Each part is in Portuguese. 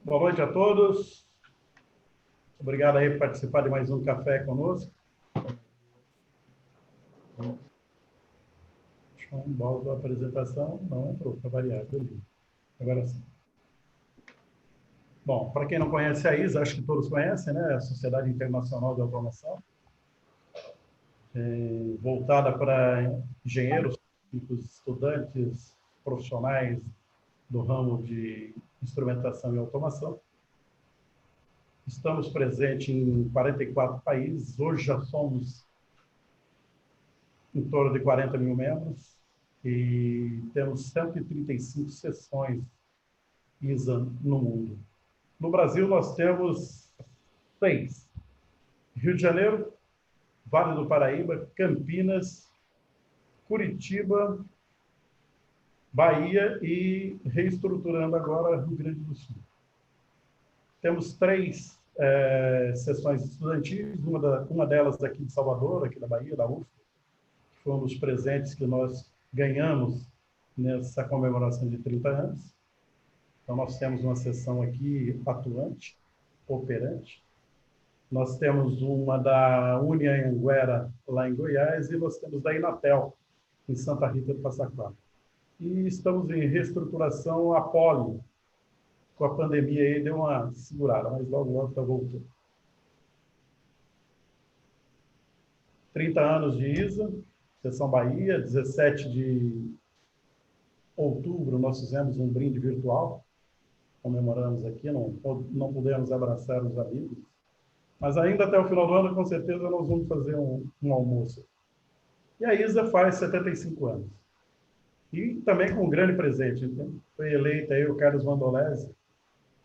Boa noite a todos. Obrigado aí por participar de mais um café conosco. Deixa eu voltar a apresentação. Não entrou, para variar. Beleza. Agora sim. Bom, para quem não conhece a ISA, acho que todos conhecem, né? A Sociedade Internacional de Automação, voltada para engenheiros, estudantes, profissionais do ramo de instrumentação e automação. Estamos presentes em 44 países. Hoje já somos em torno de 40 mil membros e temos 135 seções ISA no mundo. No Brasil, nós temos 6. Rio de Janeiro, Vale do Paraíba, Campinas, Curitiba, Bahia e, reestruturando agora, Rio Grande do Sul. Temos 3 seções estudantis, uma delas aqui de Salvador, aqui da Bahia, da UF, que foi um dos presentes que nós ganhamos nessa comemoração de 30 anos. Então, nós temos uma seção aqui atuante, operante. Nós temos uma da Anhanguera, lá em Goiás, e nós temos da Inatel, em Santa Rita do Passa Quatro. E estamos em reestruturação a Poli. Com a pandemia aí deu uma segurada, mas logo, logo está voltando. 30 anos de ISA, Seção Bahia, 17 de outubro nós fizemos um brinde virtual, comemoramos aqui, não pudemos abraçar os amigos, mas ainda até o final do ano, com certeza, nós vamos fazer um almoço. E a ISA faz 75 anos. E também com um grande presente. Então, foi eleito aí o Carlos Vandolese,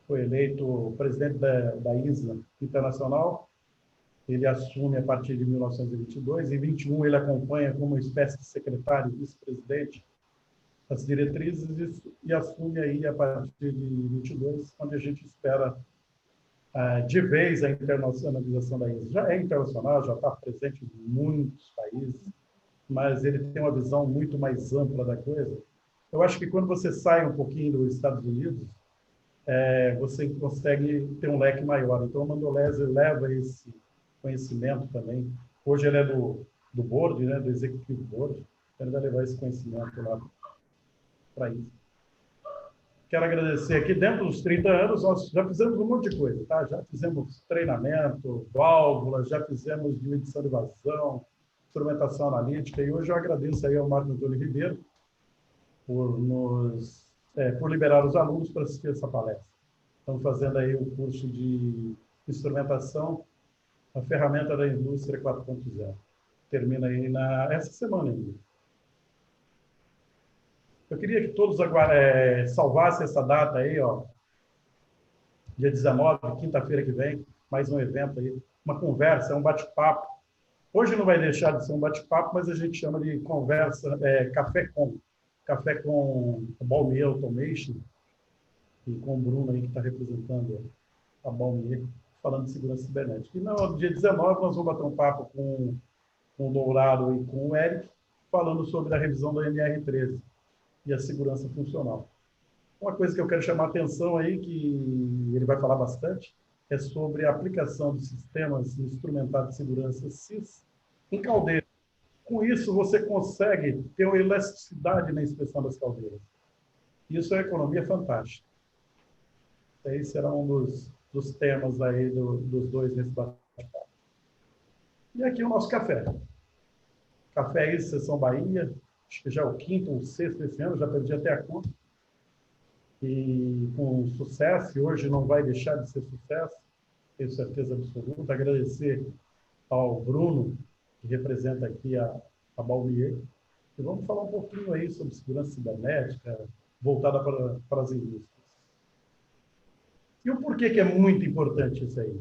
foi eleito presidente da ISA Internacional. Ele assume a partir de 1922. Em 21 ele acompanha como uma espécie de secretário e vice-presidente as diretrizes e assume aí a partir de 22, onde a gente espera de vez a internacionalização da ISA. Já é internacional, já está presente em muitos países, mas ele tem uma visão muito mais ampla da coisa. Eu acho que quando você sai um pouquinho dos Estados Unidos, você consegue ter um leque maior. Então, o Mandolese leva esse conhecimento também. Hoje ele é do board, né, do executive board, então ele vai levar esse conhecimento lá para isso. Quero agradecer aqui, dentro dos 30 anos, nós já fizemos um monte de coisa, tá? Já fizemos treinamento, válvulas, já fizemos de medição de vazão, instrumentação analítica, e hoje eu agradeço aí ao Marco Antônio Ribeiro por liberar os alunos para assistir essa palestra. Estamos fazendo aí o curso de instrumentação, a ferramenta da indústria 4.0. Termina aí essa semana ainda. Eu queria que todos salvassem essa data aí, ó, dia 19, quinta-feira que vem, mais um evento aí, uma conversa, um bate-papo. Hoje não vai deixar de ser um bate-papo, mas a gente chama de conversa, café com a Balmier Automation, e com o Bruno aí que está representando a Balmier, falando de segurança cibernética. E no dia 19 nós vamos bater um papo com o Dourado e com o Eric, falando sobre a revisão do NR13 e a segurança funcional. Uma coisa que eu quero chamar a atenção aí, que ele vai falar bastante, é sobre a aplicação de sistemas instrumentados de segurança SIS em caldeiras. Com isso, você consegue ter uma elasticidade na inspeção das caldeiras. Isso é economia fantástica. Esse será um dos temas aí dos dois nesse bate-papo. E aqui o nosso café. Café ISA Seção Bahia, acho que já é o 5º ou 6º esse ano, já perdi até a conta. E com sucesso, e hoje não vai deixar de ser sucesso, tenho certeza absoluta. Agradecer ao Bruno, que representa aqui a Balmier. E vamos falar um pouquinho aí sobre segurança cibernética, voltada para as indústrias. E o porquê que é muito importante isso aí?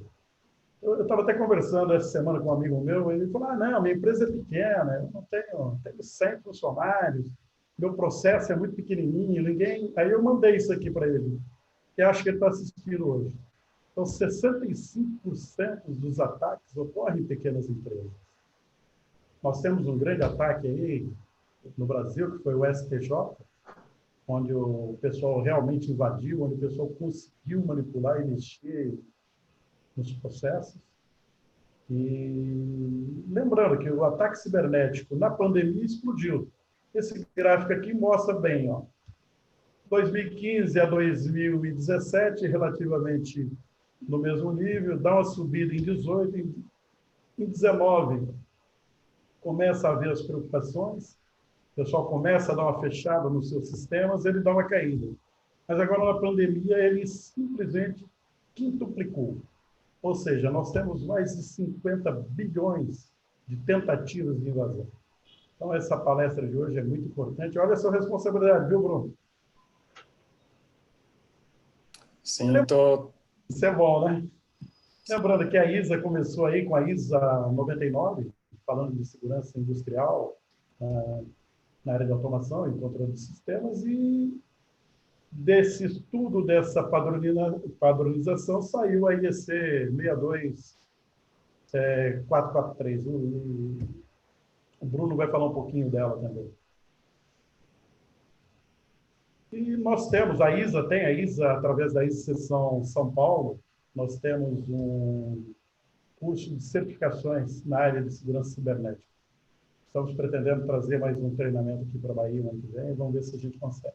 Eu estava até conversando essa semana com um amigo meu, e ele falou, não, minha empresa é pequena, eu não tenho 100 funcionários, meu processo é muito pequenininho, ninguém... Aí eu mandei isso aqui para ele, que acho que ele está assistindo hoje. Então, 65% dos ataques ocorrem em pequenas empresas. Nós temos um grande ataque aí no Brasil, que foi o STJ, onde o pessoal realmente invadiu, onde o pessoal conseguiu manipular e mexer nos processos. E lembrando que o ataque cibernético na pandemia explodiu. Esse gráfico aqui mostra bem, ó, 2015 a 2017, relativamente no mesmo nível, dá uma subida em 18, em 19 começa a haver as preocupações, o pessoal começa a dar uma fechada nos seus sistemas, ele dá uma caída. Mas agora, na pandemia, ele simplesmente quintuplicou. Ou seja, nós temos mais de 50 bilhões de tentativas de invasão. Então, essa palestra de hoje é muito importante. Olha a sua responsabilidade, viu, Bruno? Sim, tô... Isso é bom, né? Lembrando que a ISA começou aí com a ISA 99, falando de segurança industrial na área de automação e controle de sistemas, e desse estudo, dessa padronização, saiu a IEC 62443. O Bruno vai falar um pouquinho dela também. E nós temos, a ISA, através da ISA Seção São Paulo, nós temos um curso de certificações na área de segurança cibernética. Estamos pretendendo trazer mais um treinamento aqui para a Bahia no ano que vem, vamos ver se a gente consegue.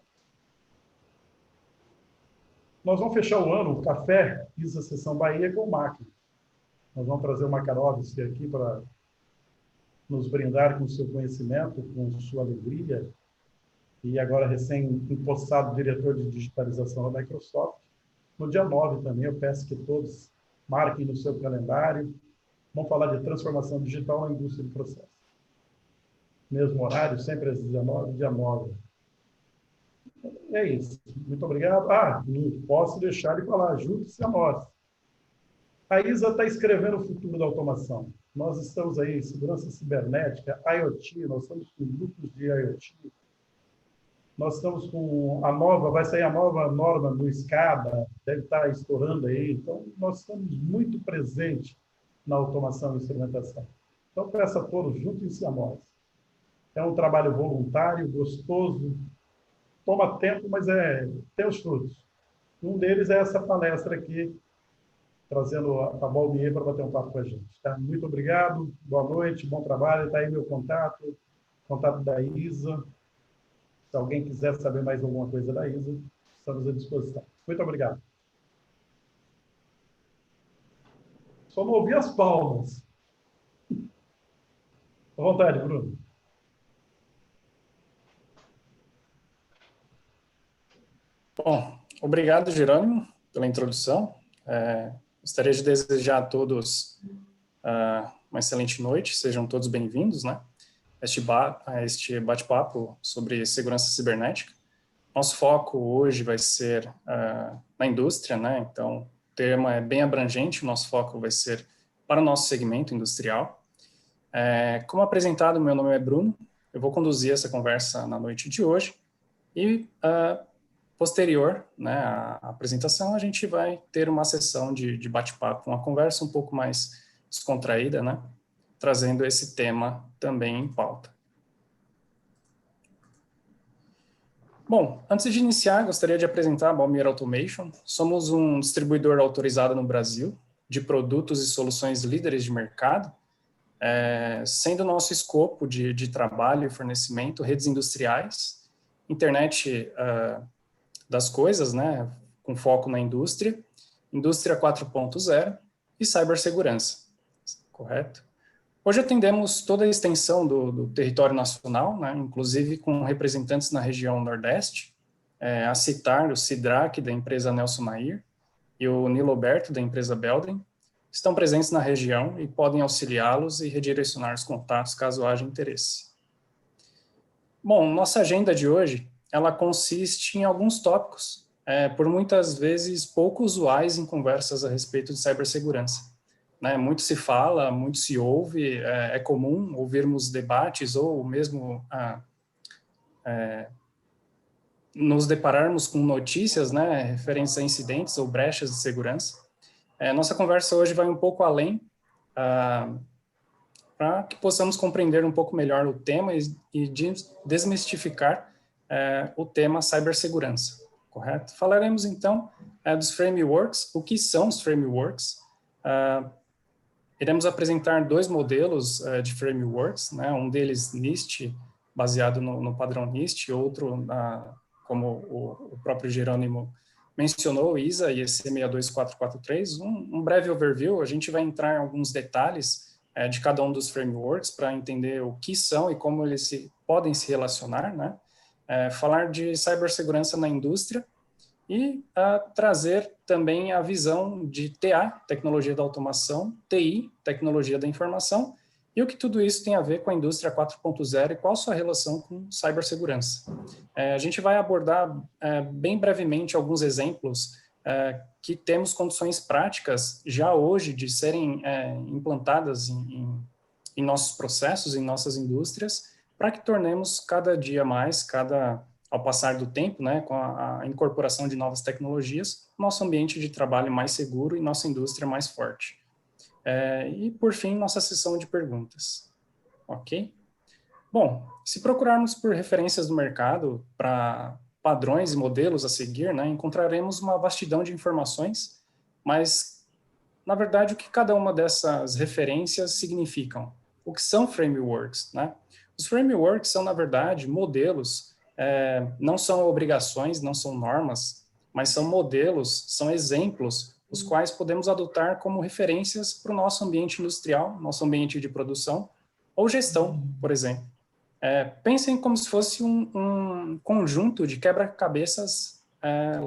Nós vamos fechar o ano, o Café ISA Seção Bahia, com o máquina. Nós vamos trazer o Macarovski aqui para nos brindar com seu conhecimento, com sua alegria, e agora recém-impostado diretor de digitalização da Microsoft. No dia 9 também, eu peço que todos marquem no seu calendário. Vamos falar de transformação digital na indústria de processos. Mesmo horário, sempre às 19, dia 9. É isso. Muito obrigado. Não posso deixar de falar, junte-se a nós. A ISA está escrevendo o futuro da automação. Nós estamos aí em segurança cibernética, IoT, nós estamos com grupos de IoT. Nós estamos com vai sair a nova norma do SCADA, deve estar estourando aí. Então, nós estamos muito presentes na automação e instrumentação. Então, peço a todos, juntem-se a nós. É um trabalho voluntário, gostoso, toma tempo, mas tem os frutos. Um deles é essa palestra aqui, trazendo a Balmier para bater um papo com a gente. Tá? Muito obrigado, boa noite, bom trabalho. Está aí meu contato da ISA. Se alguém quiser saber mais alguma coisa da ISA, estamos à disposição. Muito obrigado. Só não ouvi as palmas. À vontade, Bruno. Bom, obrigado, Jerônimo, pela introdução. Gostaria de desejar a todos uma excelente noite, sejam todos bem-vindos, né? A este bate-papo sobre segurança cibernética. Nosso foco hoje vai ser na indústria, né? Então, o tema é bem abrangente, o nosso foco vai ser para o nosso segmento industrial. Como apresentado, meu nome é Bruno, eu vou conduzir essa conversa na noite de hoje e, posterior, né, à apresentação, a gente vai ter uma sessão de bate-papo, uma conversa um pouco mais descontraída, né? Trazendo esse tema também em pauta. Bom, antes de iniciar, gostaria de apresentar a Balmier Automation. Somos um distribuidor autorizado no Brasil de produtos e soluções líderes de mercado, sendo nosso escopo de trabalho e fornecimento redes industriais, internet das coisas, né, com foco na indústria 4.0 e cibersegurança, correto? Hoje atendemos toda a extensão do território nacional, né, inclusive com representantes na região Nordeste, a citar o Sidrac, da empresa Nelson Nair, e o Niloberto, da empresa Belden, estão presentes na região e podem auxiliá-los e redirecionar os contatos caso haja interesse. Bom, nossa agenda de hoje, ela consiste em alguns tópicos, por muitas vezes pouco usuais em conversas a respeito de cibersegurança. Né, muito se fala, muito se ouve, é comum ouvirmos debates ou mesmo nos depararmos com notícias, né, referentes a incidentes ou brechas de segurança. Nossa conversa hoje vai um pouco além, para que possamos compreender um pouco melhor o tema e desmistificar o tema cibersegurança, correto? Falaremos, então, dos frameworks, o que são os frameworks. Iremos apresentar dois modelos de frameworks, né? Um deles NIST, baseado no padrão NIST, outro, como o próprio Jerônimo mencionou, ISA e EC 62443. Um breve overview, a gente vai entrar em alguns detalhes de cada um dos frameworks para entender o que são e como eles podem se relacionar, né? Falar de cibersegurança na indústria e trazer também a visão de TA, tecnologia da automação, TI, tecnologia da informação, e o que tudo isso tem a ver com a indústria 4.0 e qual sua relação com cibersegurança. A gente vai abordar bem brevemente alguns exemplos que temos condições práticas já hoje de serem implantadas em nossos processos, em nossas indústrias, para que tornemos cada dia mais, ao passar do tempo, né, com a incorporação de novas tecnologias, nosso ambiente de trabalho mais seguro e nossa indústria mais forte. E, por fim, nossa sessão de perguntas. Ok? Bom, se procurarmos por referências do mercado para padrões e modelos a seguir, né, encontraremos uma vastidão de informações, mas, na verdade, o que cada uma dessas referências significam? O que são frameworks, né? Os frameworks são, na verdade, modelos, não são obrigações, não são normas, mas são modelos, são exemplos, os quais podemos adotar como referências para o nosso ambiente industrial, nosso ambiente de produção ou gestão, por exemplo. Pensem como se fosse um conjunto de quebra-cabeças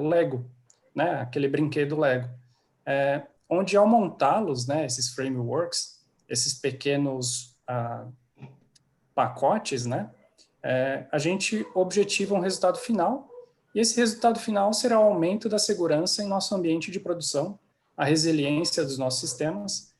Lego, né? Aquele brinquedo Lego, onde ao montá-los, né, esses frameworks, esses pequenos pacotes, né, a gente objetiva um resultado final, e esse resultado final será o aumento da segurança em nosso ambiente de produção, a resiliência dos nossos sistemas,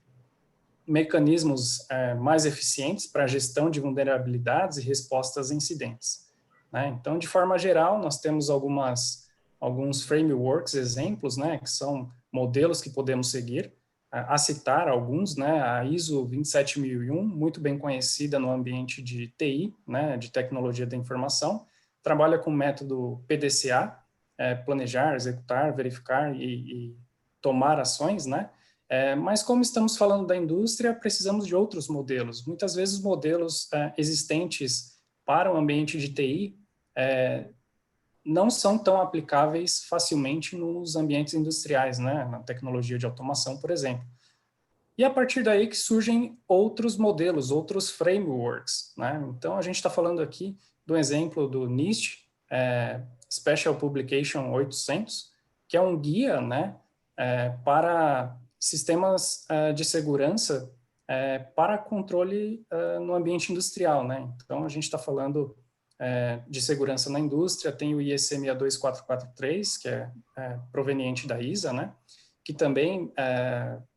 mecanismos mais eficientes para a gestão de vulnerabilidades e respostas a incidentes, né? Então, de forma geral, nós temos alguns frameworks, exemplos, né, que são modelos que podemos seguir, a citar alguns, né, a ISO 27001, muito bem conhecida no ambiente de TI, né, de tecnologia da informação, trabalha com o método PDCA, planejar, executar, verificar e tomar ações, né? Mas como estamos falando da indústria, precisamos de outros modelos. Muitas vezes os modelos existentes para o ambiente de TI não são tão aplicáveis facilmente nos ambientes industriais, né? Na tecnologia de automação, por exemplo. E a partir daí que surgem outros modelos, outros frameworks, né? Então, a gente está falando aqui do exemplo do NIST, Special Publication 800, que é um guia, né, para sistemas de segurança para controle no ambiente industrial, né? Então, a gente está falando de segurança na indústria, tem o IEC 62443, que é proveniente da ISA, né? Que também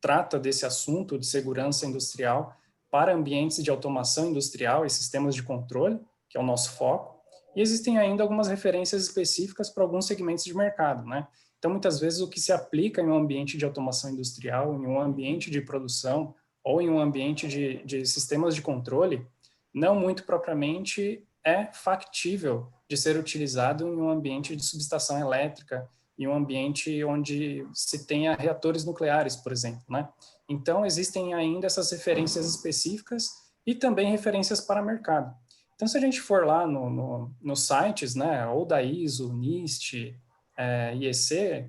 trata desse assunto de segurança industrial para ambientes de automação industrial e sistemas de controle, que é o nosso foco. E existem ainda algumas referências específicas para alguns segmentos de mercado, né? Então, muitas vezes, o que se aplica em um ambiente de automação industrial, em um ambiente de produção ou em um ambiente de sistemas de controle, não muito propriamente é factível de ser utilizado em um ambiente de subestação elétrica, em um ambiente onde se tenha reatores nucleares, por exemplo, né? Então, existem ainda essas referências específicas e também referências para mercado. Então, se a gente for lá nos sites, né, ou da ISO, NIST, IEC,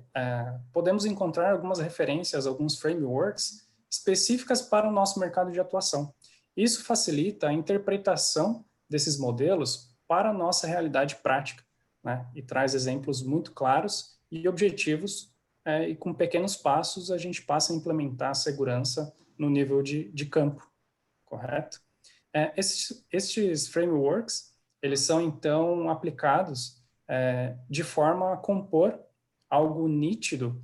podemos encontrar algumas referências, alguns frameworks específicas para o nosso mercado de atuação. Isso facilita a interpretação desses modelos para a nossa realidade prática, né, e traz exemplos muito claros e objetivos, e com pequenos passos a gente passa a implementar a segurança no nível de campo, correto? Estes frameworks, eles são então aplicados de forma a compor algo nítido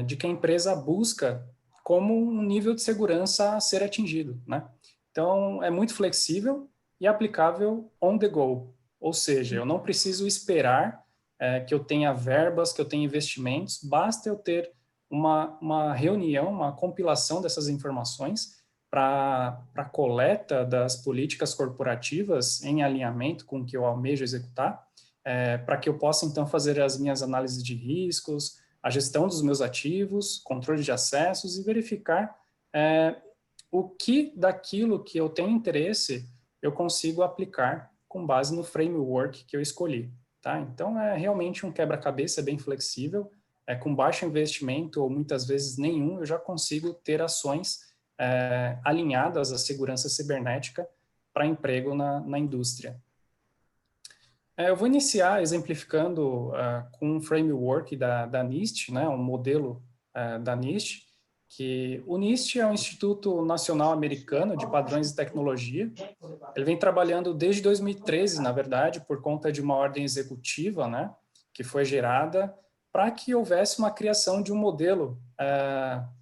de que a empresa busca como um nível de segurança a ser atingido, né? Então, é muito flexível e aplicável on the go, ou seja, eu não preciso esperar que eu tenha verbas, que eu tenha investimentos, basta eu ter uma reunião, uma compilação dessas informações para a coleta das políticas corporativas em alinhamento com o que eu almejo executar, para que eu possa, então, fazer as minhas análises de riscos, a gestão dos meus ativos, controle de acessos e verificar o que daquilo que eu tenho interesse eu consigo aplicar com base no framework que eu escolhi. Tá? Então, é realmente um quebra-cabeça bem flexível, com baixo investimento ou muitas vezes nenhum, eu já consigo ter ações alinhadas à segurança cibernética para emprego na indústria. Eu vou iniciar exemplificando com um framework da NIST, né, um modelo da NIST, que o NIST é o Instituto Nacional Americano de Padrões de Tecnologia. Ele vem trabalhando desde 2013, na verdade, por conta de uma ordem executiva, né, que foi gerada para que houvesse uma criação de um modelo,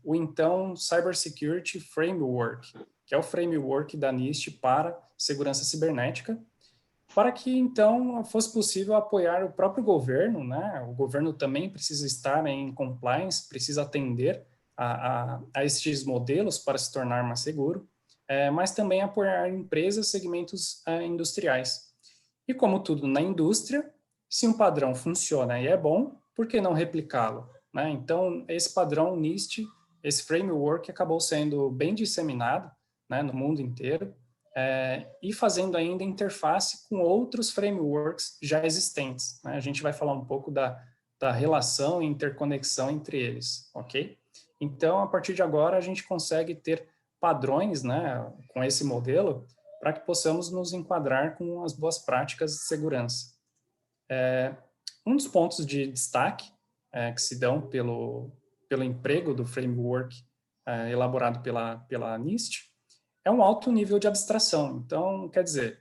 o então Cybersecurity Framework, que é o framework da NIST para segurança cibernética, para que, então, fosse possível apoiar o próprio governo, né? O governo também precisa estar em compliance, precisa atender a estes modelos para se tornar mais seguro, mas também apoiar empresas, segmentos industriais. E como tudo na indústria, se um padrão funciona e é bom, por que não replicá-lo? Né? Então, esse padrão NIST, esse framework acabou sendo bem disseminado, né, no mundo inteiro, e fazendo ainda interface com outros frameworks já existentes. Né? A gente vai falar um pouco da relação e interconexão entre eles, ok? Então, a partir de agora, a gente consegue ter padrões, né, com esse modelo, para que possamos nos enquadrar com as boas práticas de segurança. Um dos pontos de destaque que se dão pelo emprego do framework elaborado pela NIST é um alto nível de abstração. Então, quer dizer,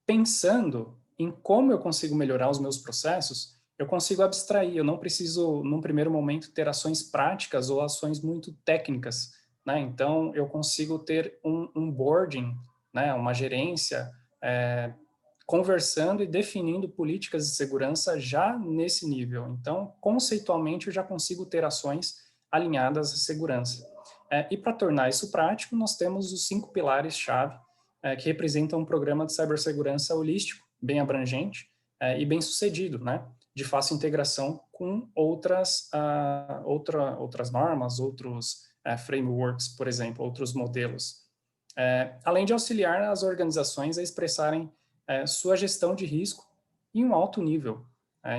pensando em como eu consigo melhorar os meus processos, eu consigo abstrair, eu não preciso, num primeiro momento, ter ações práticas ou ações muito técnicas, né? Então, eu consigo ter um boarding, né? Uma gerência, conversando e definindo políticas de segurança já nesse nível. Então, conceitualmente, eu já consigo ter ações alinhadas à segurança. E para tornar isso prático, nós temos os 5 pilares-chave que representam um programa de cibersegurança holístico, bem abrangente e bem sucedido, né? De fácil integração com outras normas, outros frameworks, por exemplo, outros modelos. Além de auxiliar as organizações a expressarem sua gestão de risco em um alto nível.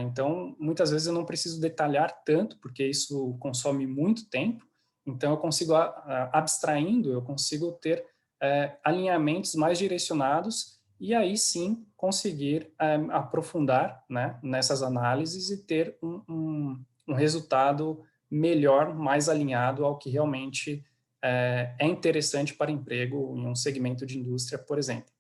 Então, muitas vezes eu não preciso detalhar tanto, porque isso consome muito tempo, então eu consigo, abstraindo, eu consigo ter alinhamentos mais direcionados e aí sim conseguir aprofundar, né, nessas análises e ter um resultado melhor, mais alinhado ao que realmente é interessante para emprego em um segmento de indústria, por exemplo.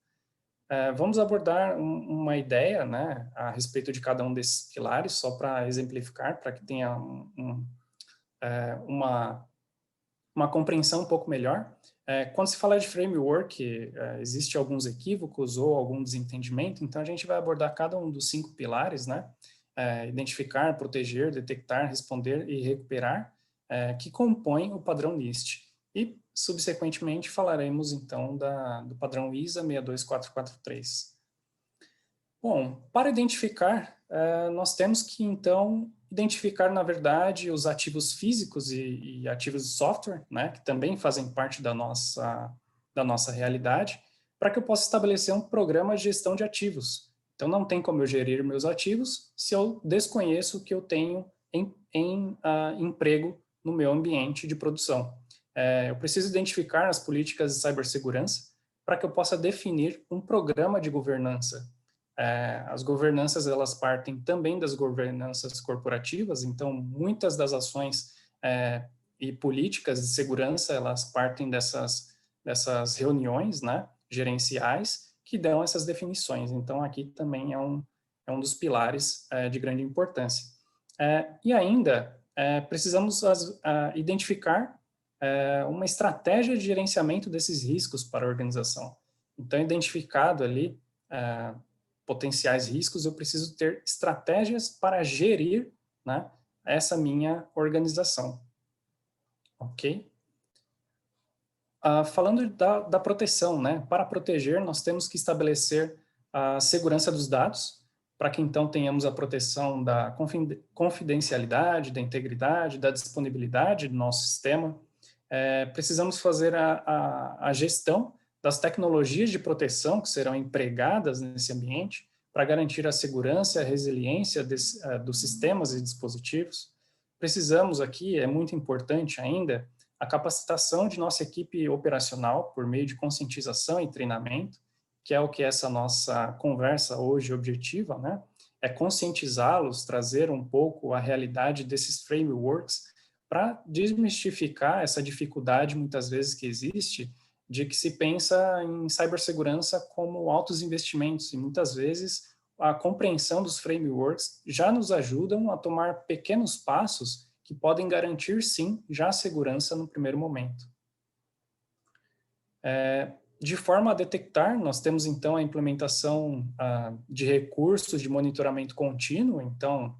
Vamos abordar uma ideia, né, a respeito de cada um desses pilares, só para exemplificar, para que tenha uma compreensão um pouco melhor. Quando se fala de framework, existe alguns equívocos ou algum desentendimento, então a gente vai abordar cada um dos 5 pilares, né, identificar, proteger, detectar, responder e recuperar, que compõem o padrão NIST. E, subsequentemente, falaremos, então, do padrão ISA 62443. Bom, para identificar, nós temos que, então, identificar, na verdade, os ativos físicos e ativos de software, né, que também fazem parte da nossa realidade, para que eu possa estabelecer um programa de gestão de ativos. Então, não tem como eu gerir meus ativos se eu desconheço o que eu tenho em emprego no meu ambiente de produção. Eu preciso identificar as políticas de cibersegurança para que eu possa definir um programa de governança. As governanças, elas partem também das governanças corporativas, então muitas das ações e políticas de segurança, elas partem dessas reuniões, né, gerenciais, que dão essas definições. Então aqui também é um dos pilares de grande importância. E ainda precisamos identificar uma estratégia de gerenciamento desses riscos para a organização. Então, identificado ali potenciais riscos, eu preciso ter estratégias para gerir, né, essa minha organização. Ok? Falando da proteção, né, para proteger, nós temos que estabelecer a segurança dos dados, para que então tenhamos a proteção da confidencialidade, da integridade, da disponibilidade do nosso sistema. Precisamos fazer a gestão das tecnologias de proteção que serão empregadas nesse ambiente para garantir a segurança e a resiliência dos sistemas e dispositivos. Precisamos aqui, é muito importante ainda, a capacitação de nossa equipe operacional por meio de conscientização e treinamento, que é o que essa nossa conversa hoje objetiva, né? É conscientizá-los, trazer um pouco a realidade desses frameworks para desmistificar essa dificuldade, muitas vezes, que existe, de que se pensa em cibersegurança como altos investimentos, e muitas vezes a compreensão dos frameworks já nos ajudam a tomar pequenos passos que podem garantir, sim, já a segurança no primeiro momento. De forma a detectar, nós temos então a implementação de recursos de monitoramento contínuo, então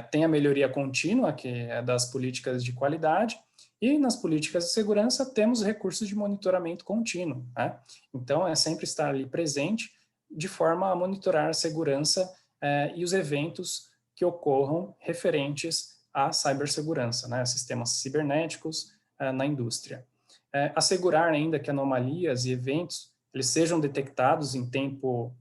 tem a melhoria contínua, que é das políticas de qualidade, e nas políticas de segurança temos recursos de monitoramento contínuo, né? Então é sempre estar ali presente, de forma a monitorar a segurança e os eventos que ocorram referentes à cibersegurança, né? Sistemas cibernéticos na indústria. Assegurar ainda que anomalias e eventos eles sejam detectados em tempo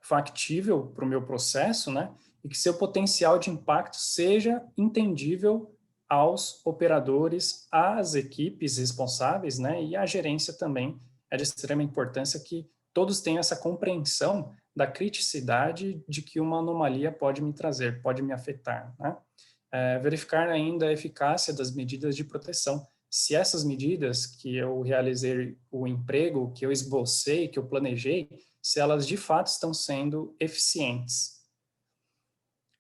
factível para o meu processo, né? E que seu potencial de impacto seja entendível aos operadores, às equipes responsáveis, né? E à gerência também. É de extrema importância que todos tenham essa compreensão da criticidade de que uma anomalia pode me trazer, pode me afetar, né? Verificar ainda a eficácia das medidas de proteção. Se essas medidas que eu realizei o emprego, que eu esbocei, que eu planejei, se elas de fato estão sendo eficientes.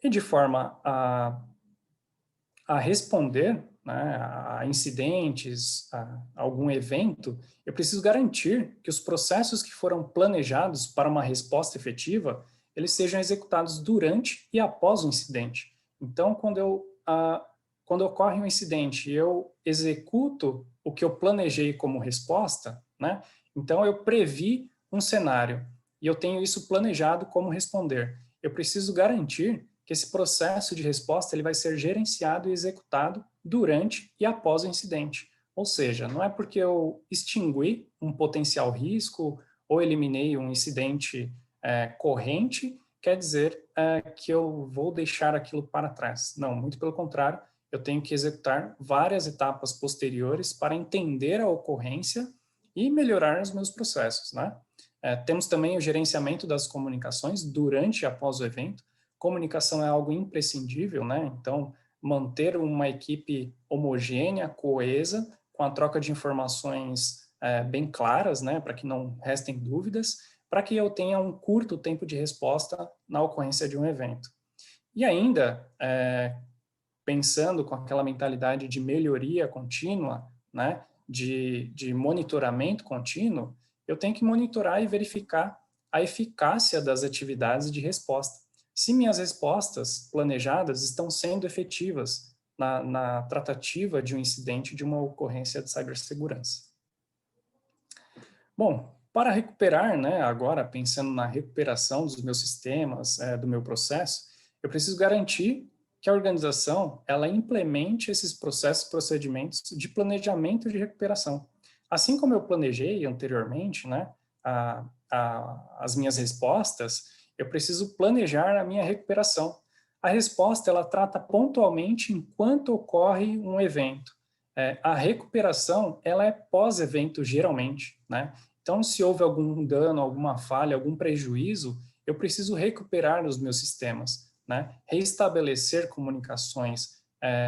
E de forma a responder, né, a incidentes, a algum evento, eu preciso garantir que os processos que foram planejados para uma resposta efetiva, eles sejam executados durante e após o incidente. Então, quando ocorre um incidente e eu executo o que eu planejei como resposta, né, então eu previ um cenário e eu tenho isso planejado como responder. Eu preciso garantir que esse processo de resposta ele vai ser gerenciado e executado durante e após o incidente. Ou seja, não é porque eu extingui um potencial risco ou eliminei um incidente corrente, quer dizer que eu vou deixar aquilo para trás. Não, muito pelo contrário, eu tenho que executar várias etapas posteriores para entender a ocorrência e melhorar os meus processos, né? Temos também o gerenciamento das comunicações durante e após o evento. Comunicação é algo imprescindível, né? Então, manter uma equipe homogênea, coesa, com a troca de informações bem claras, né? Para que não restem dúvidas, para que eu tenha um curto tempo de resposta na ocorrência de um evento. E ainda, pensando com aquela mentalidade de melhoria contínua, né? De monitoramento contínuo, eu tenho que monitorar e verificar a eficácia das atividades de resposta. Se minhas respostas planejadas estão sendo efetivas na tratativa de um incidente, de uma ocorrência de cibersegurança. Bom, para recuperar, né, agora pensando na recuperação dos meus sistemas, do meu processo, eu preciso garantir que a organização ela implemente esses processos e procedimentos de planejamento de recuperação. Assim como eu planejei anteriormente, né, as minhas respostas, eu preciso planejar a minha recuperação. A resposta, ela trata pontualmente enquanto ocorre um evento. A recuperação, ela é pós-evento, geralmente, né? Então, se houve algum dano, alguma falha, algum prejuízo, eu preciso recuperar os meus sistemas, né? Reestabelecer comunicações,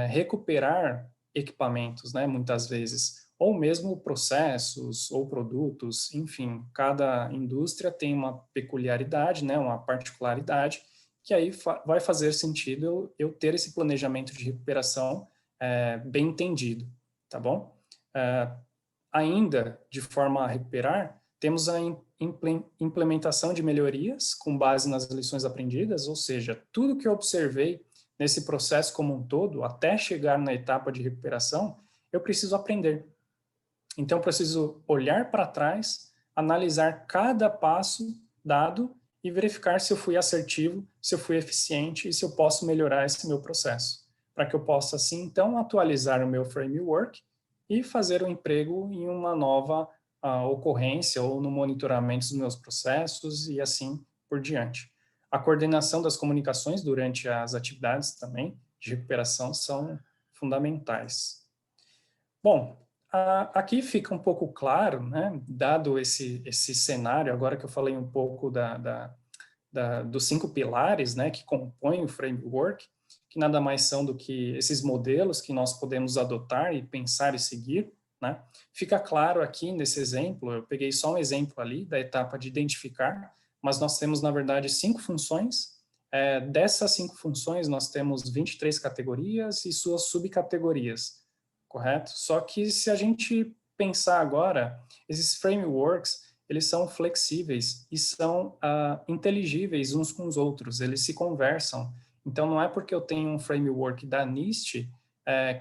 recuperar equipamentos, né? Muitas vezes, ou mesmo processos ou produtos, enfim, cada indústria tem uma peculiaridade, né, uma particularidade, que aí vai fazer sentido eu ter esse planejamento de recuperação bem entendido, tá bom? Ainda, de forma a recuperar, temos a implementação de melhorias com base nas lições aprendidas, ou seja, tudo que eu observei nesse processo como um todo, até chegar na etapa de recuperação, eu preciso aprender. Então, eu preciso olhar para trás, analisar cada passo dado e verificar se eu fui assertivo, se eu fui eficiente e se eu posso melhorar esse meu processo, para que eu possa, assim, então, atualizar o meu framework e fazer o emprego em uma nova ocorrência ou no monitoramento dos meus processos e assim por diante. A coordenação das comunicações durante as atividades também de recuperação são fundamentais. Bom, aqui fica um pouco claro, né, dado esse cenário, agora que eu falei um pouco dos 5 pilares, né, que compõem o framework, que nada mais são do que esses modelos que nós podemos adotar e pensar e seguir, né? Fica claro aqui nesse exemplo, eu peguei só um exemplo ali da etapa de identificar, mas nós temos, na verdade, 5 funções. Dessas 5 funções, nós temos 23 categorias e suas subcategorias, correto? Só que se a gente pensar agora, esses frameworks, eles são flexíveis e são inteligíveis uns com os outros, eles se conversam. Então, não é porque eu tenho um framework da NIST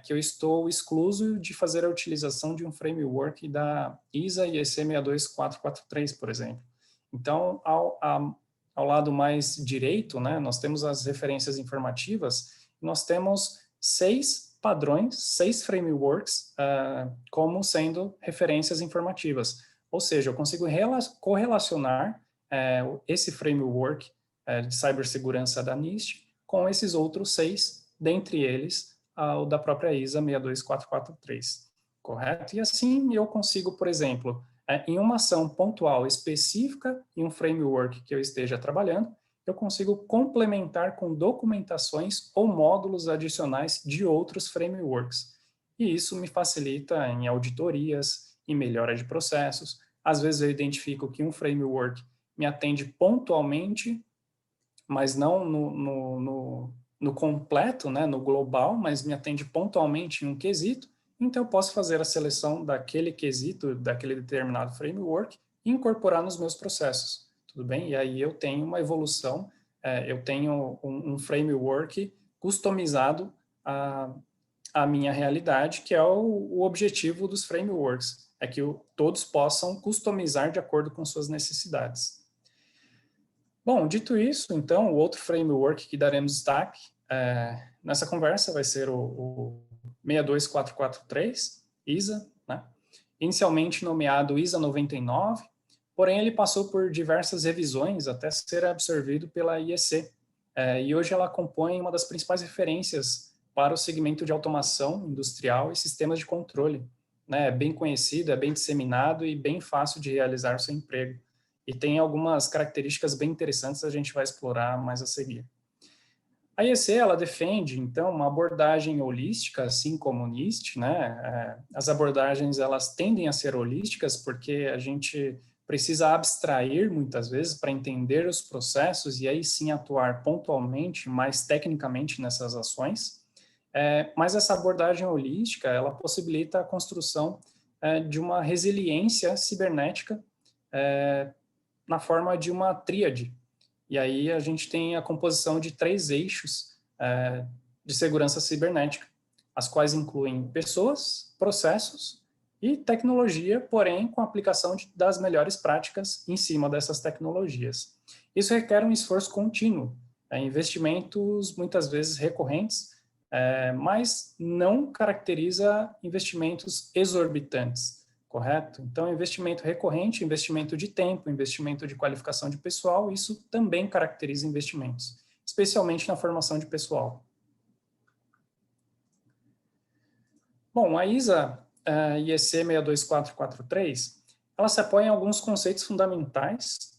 que eu estou excluso de fazer a utilização de um framework da ISA IEC 62443, por exemplo. Então, ao lado mais direito, né, nós temos as referências informativas, nós temos 6 padrões, 6 frameworks como sendo referências informativas. Ou seja, eu consigo correlacionar esse framework de cibersegurança da NIST com esses outros 6, dentre eles o da própria ISA 62443, correto? E assim eu consigo, por exemplo, em uma ação pontual específica em um framework que eu esteja trabalhando, eu consigo complementar com documentações ou módulos adicionais de outros frameworks. E isso me facilita em auditorias, em melhora de processos. Às vezes eu identifico que um framework me atende pontualmente, mas não no completo, né, no global, mas me atende pontualmente em um quesito, então eu posso fazer a seleção daquele quesito, daquele determinado framework e incorporar nos meus processos, tudo bem? E aí eu tenho uma evolução, eu tenho um framework customizado à minha realidade, que é o objetivo dos frameworks, é que todos possam customizar de acordo com suas necessidades. Bom, dito isso, então, o outro framework que daremos destaque nessa conversa vai ser o 62443, ISA, né? Inicialmente nomeado ISA 99, porém ele passou por diversas revisões até ser absorvido pela IEC, e hoje ela compõe uma das principais referências para o segmento de automação industrial e sistemas de controle, né? É bem conhecido, é bem disseminado e bem fácil de realizar o seu emprego. E tem algumas características bem interessantes que a gente vai explorar mais a seguir. A IEC, ela defende, então, uma abordagem holística, assim como o NIST, né? As abordagens, elas tendem a ser holísticas porque a gente precisa abstrair, muitas vezes, para entender os processos e aí sim atuar pontualmente, mais tecnicamente nessas ações. Mas essa abordagem holística, ela possibilita a construção de uma resiliência cibernética na forma de uma tríade. E aí a gente tem a composição de 3 eixos de segurança cibernética, as quais incluem pessoas, processos e tecnologia, porém com a aplicação das melhores práticas em cima dessas tecnologias. Isso requer um esforço contínuo, investimentos muitas vezes recorrentes, mas não caracteriza investimentos exorbitantes. Correto? Então, investimento recorrente, investimento de tempo, investimento de qualificação de pessoal, isso também caracteriza investimentos, especialmente na formação de pessoal. Bom, a ISA IEC 62443, ela se apoia em alguns conceitos fundamentais,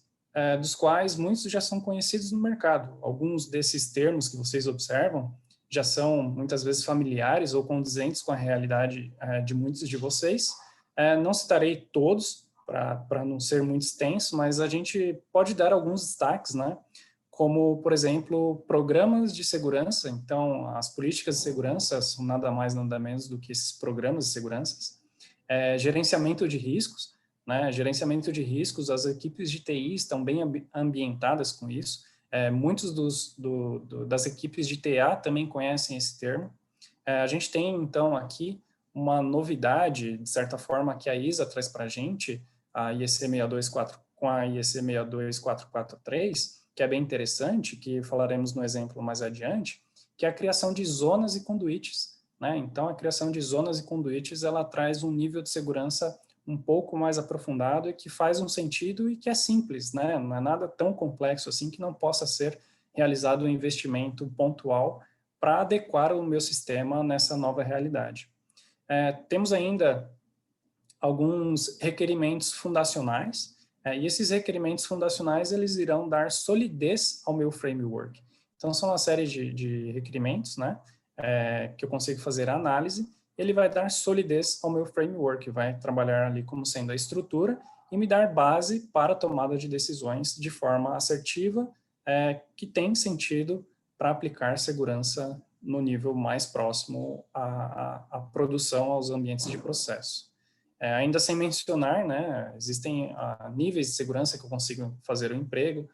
dos quais muitos já são conhecidos no mercado. Alguns desses termos que vocês observam já são muitas vezes familiares ou condizentes com a realidade de muitos de vocês. Não citarei todos, para não ser muito extenso, mas a gente pode dar alguns destaques, né? Como, por exemplo, programas de segurança. Então, as políticas de segurança são nada mais, nada menos do que esses programas de segurança. Gerenciamento de riscos, né? Gerenciamento de riscos, as equipes de TI estão bem ambientadas com isso. Muitos das equipes de TA também conhecem esse termo. A gente tem, então, aqui uma novidade, de certa forma, que a ISA traz para a gente, a IEC 62443, com a IEC 62443, que é bem interessante, que falaremos no exemplo mais adiante, que é a criação de zonas e conduítes, né? Então, a criação de zonas e conduítes, ela traz um nível de segurança um pouco mais aprofundado e que faz um sentido e que é simples, né? Não é nada tão complexo assim que não possa ser realizado um investimento pontual para adequar o meu sistema nessa nova realidade. Temos ainda alguns requerimentos fundacionais, e esses requerimentos fundacionais, eles irão dar solidez ao meu framework. Então, são uma série de requerimentos, né, que eu consigo fazer a análise, ele vai dar solidez ao meu framework, vai trabalhar ali como sendo a estrutura e me dar base para a tomada de decisões de forma assertiva, que tem sentido para aplicar segurança no nível mais próximo à produção, aos ambientes de processo. Ainda sem mencionar, né, existem níveis de segurança que eu consigo fazer o emprego,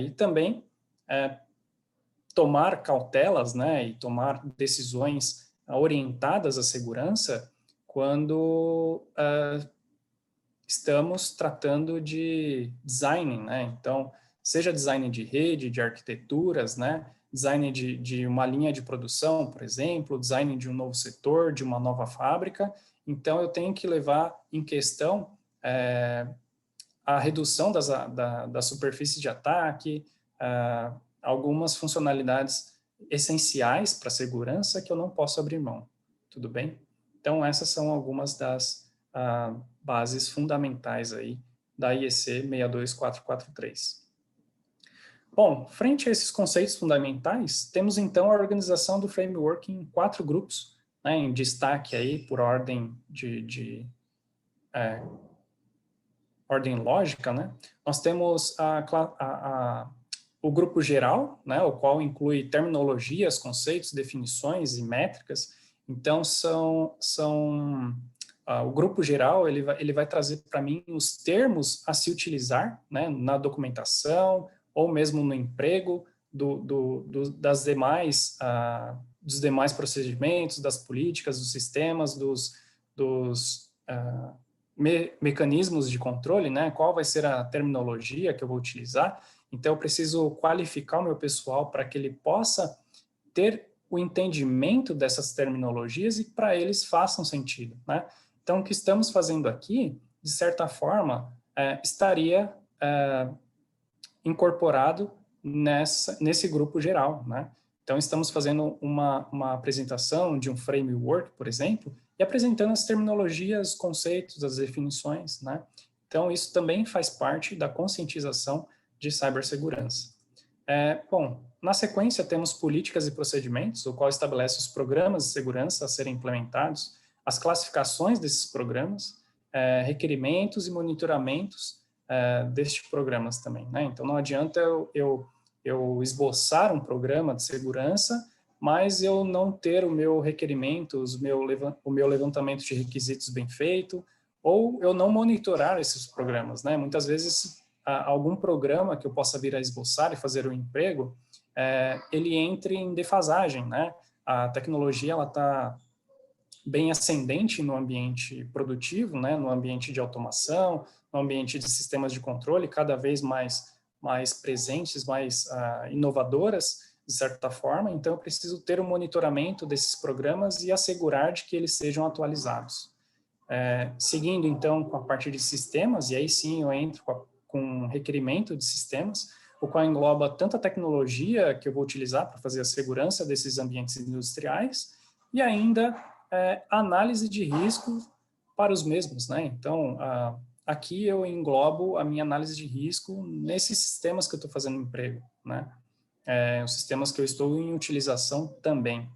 e também tomar cautelas, né, e tomar decisões orientadas à segurança quando estamos tratando de design, né, então, seja design de rede, de arquiteturas, né, design de uma linha de produção, por exemplo, design de um novo setor, de uma nova fábrica. Então, eu tenho que levar em questão a redução da superfície de ataque, algumas funcionalidades essenciais para a segurança que eu não posso abrir mão, tudo bem? Então, essas são algumas das bases fundamentais aí da IEC 62443. Bom, frente a esses conceitos fundamentais, temos então a organização do framework em 4 grupos, né, em destaque aí por ordem ordem lógica, né? Nós temos o grupo geral, né, o qual inclui terminologias, conceitos, definições e métricas. Então, o grupo geral ele vai trazer para mim os termos a se utilizar, né, na documentação ou mesmo no emprego dos demais procedimentos, das políticas, dos sistemas, dos mecanismos de controle, né? Qual vai ser a terminologia que eu vou utilizar. Então, eu preciso qualificar o meu pessoal para que ele possa ter o entendimento dessas terminologias e para eles façam sentido, né? Então, o que estamos fazendo aqui, de certa forma, estaria incorporado nesse grupo geral, né? Então, estamos fazendo uma apresentação de um framework, por exemplo, e apresentando as terminologias, conceitos, as definições, né? Então, isso também faz parte da conscientização de cibersegurança. Bom, na sequência, temos políticas e procedimentos, o qual estabelece os programas de segurança a serem implementados, as classificações desses programas, requerimentos e monitoramentos destes programas também, né? Então, não adianta eu esboçar um programa de segurança, mas eu não ter o meu requerimento, o meu levantamento de requisitos bem feito, ou eu não monitorar esses programas, né? Muitas vezes, algum programa que eu possa vir a esboçar e fazer o emprego, ele entre em defasagem, né? A tecnologia, ela está bem ascendente no ambiente produtivo, né? No ambiente de automação, no ambiente de sistemas de controle, cada vez mais presentes, mais inovadoras, de certa forma. Então, eu preciso ter um monitoramento desses programas e assegurar de que eles sejam atualizados. Seguindo, então, com a parte de sistemas, e aí sim eu entro com um requerimento de sistemas, o qual engloba tanto a tecnologia que eu vou utilizar para fazer a segurança desses ambientes industriais, e ainda análise de risco para os mesmos, né? Então, aqui eu englobo a minha análise de risco nesses sistemas que eu estou fazendo emprego, né? Os sistemas que eu estou em utilização também.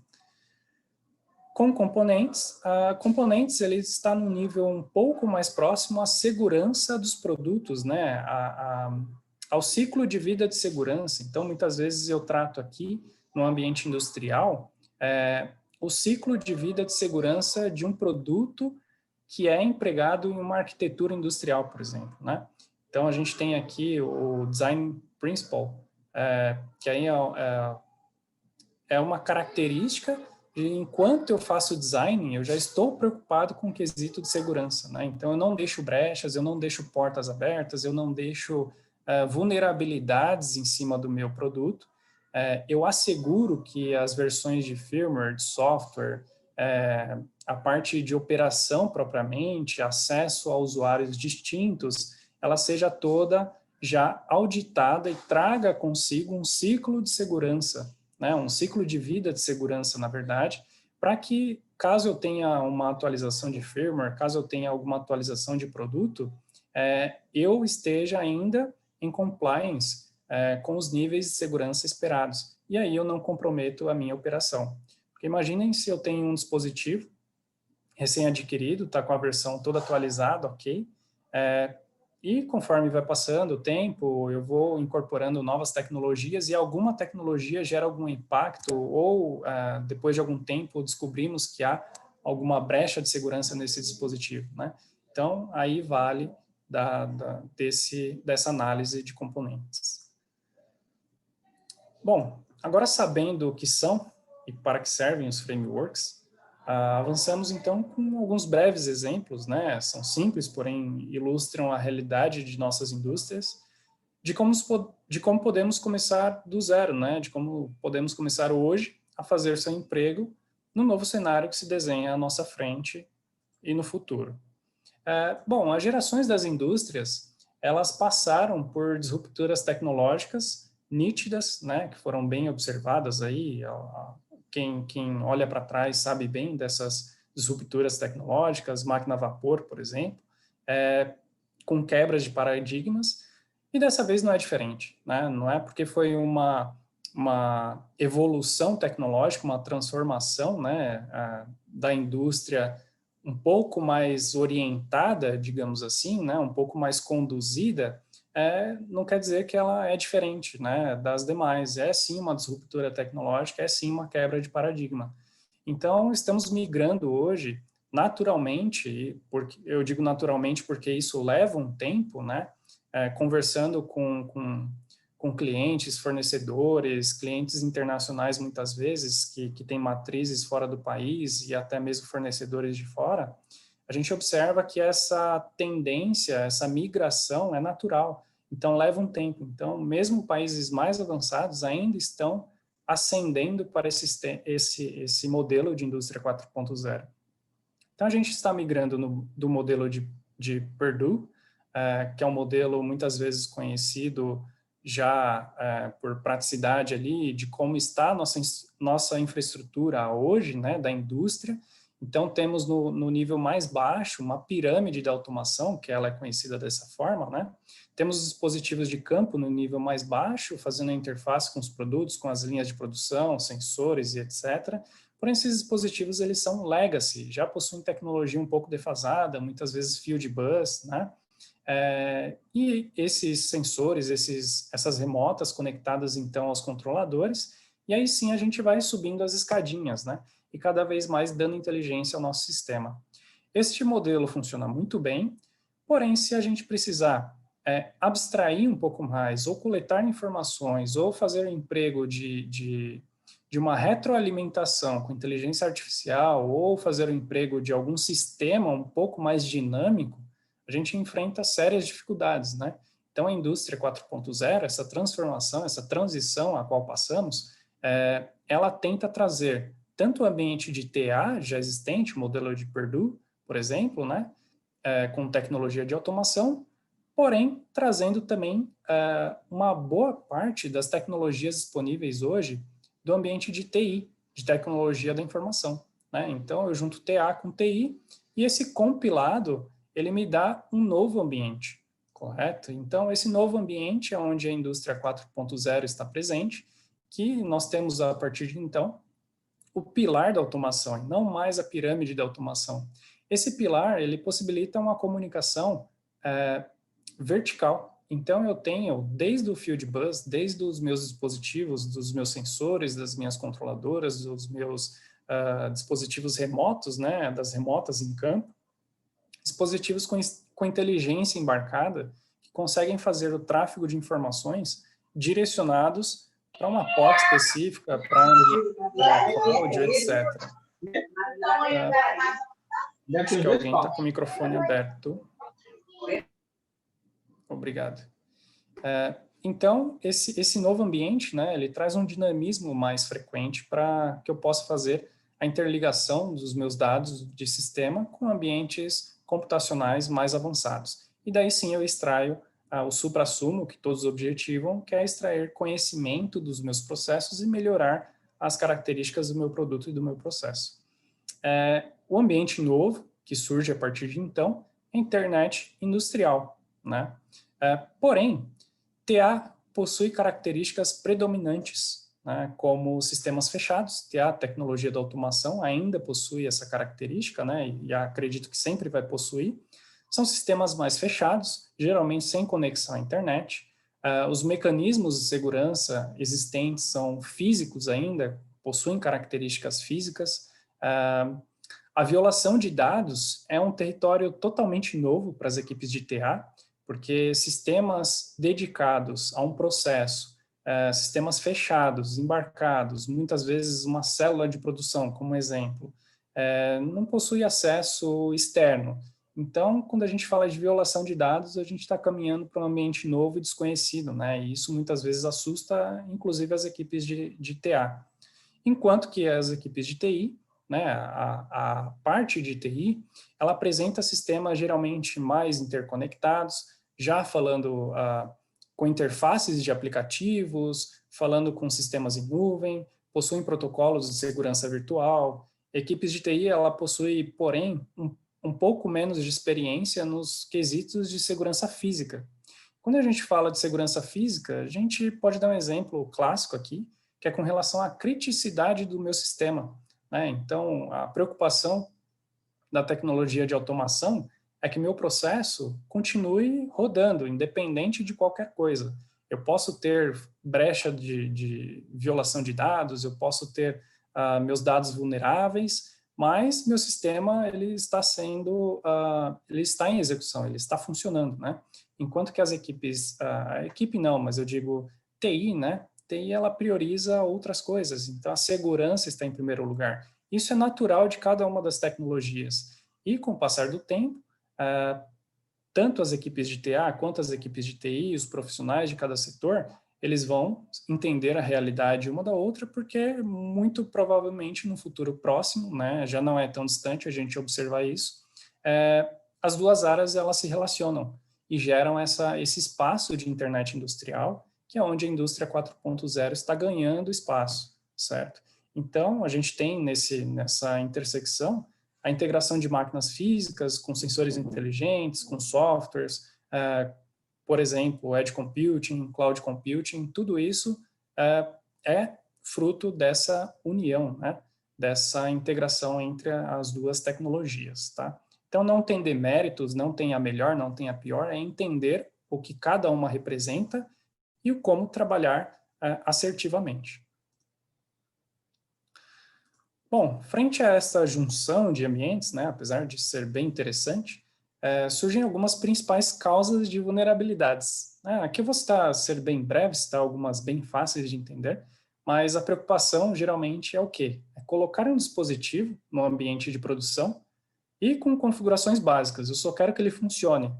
Com componentes, componentes ele está num nível um pouco mais próximo à segurança dos produtos, né? Ao ciclo de vida de segurança. Então, muitas vezes eu trato aqui, no ambiente industrial, o ciclo de vida de segurança de um produto que é empregado em uma arquitetura industrial, por exemplo, né? Então, a gente tem aqui o Design Principle, que aí é uma característica enquanto eu faço design, eu já estou preocupado com o quesito de segurança, né? Então, eu não deixo brechas, eu não deixo portas abertas, eu não deixo vulnerabilidades em cima do meu produto. Eu asseguro que as versões de firmware, de software, a parte de operação propriamente, acesso a usuários distintos, ela seja toda já auditada e traga consigo um ciclo de segurança, né, um ciclo de vida de segurança, na verdade, para que, caso eu tenha uma atualização de firmware, caso eu tenha alguma atualização de produto, eu esteja ainda em compliance com os níveis de segurança esperados. E aí eu não comprometo a minha operação. Porque imaginem se eu tenho um dispositivo recém-adquirido, está com a versão toda atualizada, ok? E conforme vai passando o tempo, eu vou incorporando novas tecnologias e alguma tecnologia gera algum impacto ou, depois de algum tempo, descobrimos que há alguma brecha de segurança nesse dispositivo, né? Então, aí vale dessa análise de componentes. Bom, agora sabendo o que são e para que servem os frameworks, avançamos então com alguns breves exemplos, né? São simples, porém ilustram a realidade de nossas indústrias, de como podemos começar do zero, né? De como podemos começar hoje a fazer seu emprego no novo cenário que se desenha à nossa frente e no futuro. Bom, as gerações das indústrias, elas passaram por disrupturas tecnológicas nítidas, né? Que foram bem observadas aí, quem olha para trás sabe bem dessas disrupturas tecnológicas, máquina a vapor, por exemplo, com quebras de paradigmas, e dessa vez não é diferente, né? Não é porque foi uma evolução tecnológica, uma transformação, né, da indústria um pouco mais orientada, digamos assim, né, um pouco mais conduzida, não quer dizer que ela é diferente, né, das demais. É sim uma disruptura tecnológica, é sim uma quebra de paradigma. Então, estamos migrando hoje naturalmente, porque eu digo naturalmente porque isso leva um tempo, né, conversando com clientes, fornecedores, clientes internacionais muitas vezes, que têm matrizes fora do país e até mesmo fornecedores de fora, a gente observa que essa tendência, essa migração é natural. Então, leva um tempo. Então, mesmo países mais avançados ainda estão ascendendo para esse modelo de indústria 4.0. Então, a gente está migrando do modelo de Purdue, que é um modelo muitas vezes conhecido já por praticidade ali, de como está a nossa infraestrutura hoje, né, da indústria. Então, temos no nível mais baixo uma pirâmide da automação, que ela é conhecida dessa forma, né? Temos dispositivos de campo no nível mais baixo, fazendo a interface com os produtos, com as linhas de produção, sensores e etc. Porém, esses dispositivos, eles são legacy, já possuem tecnologia um pouco defasada, muitas vezes field bus, né? E esses sensores, essas remotas conectadas, então, aos controladores, e aí sim a gente vai subindo as escadinhas, né? E cada vez mais dando inteligência ao nosso sistema. Este modelo funciona muito bem, porém, se a gente precisar abstrair um pouco mais, ou coletar informações, ou fazer o emprego de uma retroalimentação com inteligência artificial, ou fazer o emprego de algum sistema um pouco mais dinâmico, a gente enfrenta sérias dificuldades, né? Então, a indústria 4.0, essa transformação, essa transição a qual passamos, ela tenta trazer tanto o ambiente de TA já existente, o modelo de Purdue, por exemplo, né? Com tecnologia de automação, porém, trazendo também uma boa parte das tecnologias disponíveis hoje do ambiente de TI, de tecnologia da informação, né? Então, eu junto TA com TI e esse compilado, ele me dá um novo ambiente, correto? Então, esse novo ambiente é onde a indústria 4.0 está presente, que nós temos, a partir de então, o pilar da automação, e não mais a pirâmide da automação. Esse pilar, ele possibilita uma comunicação vertical. Então, eu tenho, desde o field bus, desde os meus dispositivos, dos meus sensores, das minhas controladoras, dos meus dispositivos remotos, né, das remotas em campo, dispositivos com inteligência embarcada que conseguem fazer o tráfego de informações direcionados para uma porta específica, para ambiente cloud, etc. Acho que alguém está com o microfone aberto. Obrigado. Então, esse novo ambiente, né, ele traz um dinamismo mais frequente para que eu possa fazer a interligação dos meus dados de sistema com ambientes computacionais mais avançados. E daí sim eu extraio o suprassumo que todos objetivam, que é extrair conhecimento dos meus processos e melhorar as características do meu produto e do meu processo. O ambiente novo, que surge a partir de então, é a internet industrial, né? Porém, TA possui características predominantes, né, como sistemas fechados. TA, tecnologia da automação, ainda possui essa característica, né, e acredito que sempre vai possuir. São sistemas mais fechados, geralmente sem conexão à internet. Os mecanismos de segurança existentes são físicos ainda, possuem características físicas. A violação de dados é um território totalmente novo para as equipes de TA, porque sistemas dedicados a um processo, sistemas fechados, embarcados, muitas vezes uma célula de produção, como exemplo, não possui acesso externo. Então, quando a gente fala de violação de dados, a gente está caminhando para um ambiente novo e desconhecido, né? E isso muitas vezes assusta, inclusive, as equipes de TA. Enquanto que as equipes de TI, né, a parte de TI, ela apresenta sistemas geralmente mais interconectados, já falando com interfaces de aplicativos, falando com sistemas em nuvem, possuem protocolos de segurança virtual. Equipes de TI, ela possui, porém, um pouco menos de experiência nos quesitos de segurança física. Quando a gente fala de segurança física, a gente pode dar um exemplo clássico aqui, que é com relação à criticidade do meu sistema, né? Então, a preocupação da tecnologia de automação é que meu processo continue rodando, independente de qualquer coisa. Eu posso ter brecha de violação de dados, eu posso ter meus dados vulneráveis, mas meu sistema ele está ele está em execução, ele está funcionando, né? Enquanto que as equipes, a equipe não, mas eu digo TI, né? TI ela prioriza outras coisas, então a segurança está em primeiro lugar. Isso é natural de cada uma das tecnologias. E com o passar do tempo, tanto as equipes de TA quanto as equipes de TI, os profissionais de cada setor, eles vão entender a realidade uma da outra, porque muito provavelmente no futuro próximo, né, já não é tão distante a gente observar isso, as duas áreas elas se relacionam e geram esse espaço de internet industrial, que é onde a indústria 4.0 está ganhando espaço, certo? Então, a gente tem nessa intersecção a integração de máquinas físicas com sensores inteligentes, com softwares, por exemplo, edge computing, cloud computing, tudo isso é fruto dessa união, né? Dessa integração entre as duas tecnologias, tá? Então, não tem deméritos, não tem a melhor, não tem a pior, é entender o que cada uma representa e o como trabalhar assertivamente. Bom, frente a essa junção de ambientes, né, apesar de ser bem interessante, surgem algumas principais causas de vulnerabilidades. Aqui eu vou ser bem breve, citar algumas bem fáceis de entender, mas a preocupação geralmente é o quê? É colocar um dispositivo no ambiente de produção e com configurações básicas, eu só quero que ele funcione.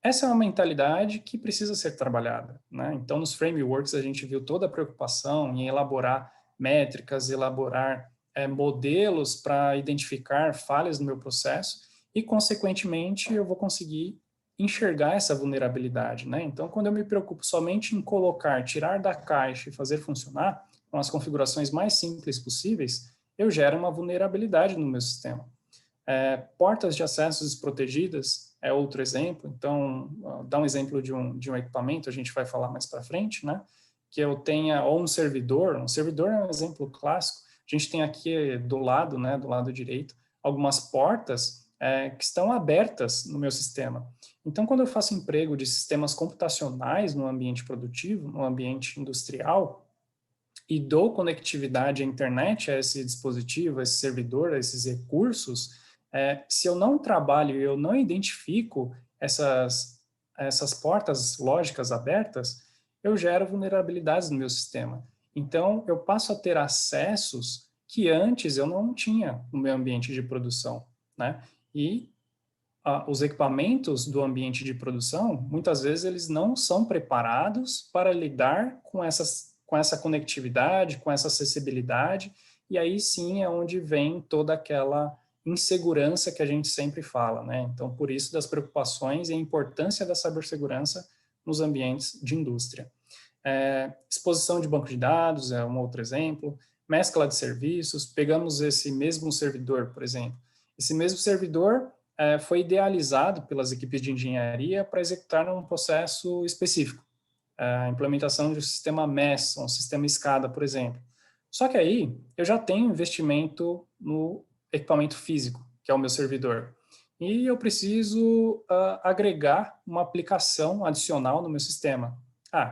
Essa é uma mentalidade que precisa ser trabalhada, né? Então, nos frameworks, a gente viu toda a preocupação em elaborar métricas, elaborar modelos para identificar falhas no meu processo e, consequentemente, eu vou conseguir enxergar essa vulnerabilidade, né? Então, quando eu me preocupo somente em colocar, tirar da caixa e fazer funcionar com as configurações mais simples possíveis, eu gero uma vulnerabilidade no meu sistema. Portas de acesso desprotegidas é outro exemplo. Então, dá um exemplo de um equipamento, a gente vai falar mais para frente, né? Que eu tenha, ou um servidor é um exemplo clássico. A gente tem aqui do lado, né, do lado direito, algumas portas que estão abertas no meu sistema. Então, quando eu faço emprego de sistemas computacionais no ambiente produtivo, no ambiente industrial, e dou conectividade à internet, a esse dispositivo, a esse servidor, a esses recursos, se eu não trabalho e eu não identifico essas portas lógicas abertas, eu gero vulnerabilidades no meu sistema. Então, eu passo a ter acessos que antes eu não tinha no meu ambiente de produção, né? E os equipamentos do ambiente de produção, muitas vezes eles não são preparados para lidar com essa conectividade, com essa acessibilidade, e aí sim é onde vem toda aquela insegurança que a gente sempre fala, né? Então, por isso das preocupações e a importância da cibersegurança nos ambientes de indústria. Exposição de banco de dados é um outro exemplo, mescla de serviços, pegamos esse mesmo servidor, por exemplo. Esse mesmo servidor foi idealizado pelas equipes de engenharia para executar um processo específico, a implementação de um sistema MES, um sistema SCADA, por exemplo. Só que aí eu já tenho investimento no equipamento físico, que é o meu servidor, e eu preciso agregar uma aplicação adicional no meu sistema.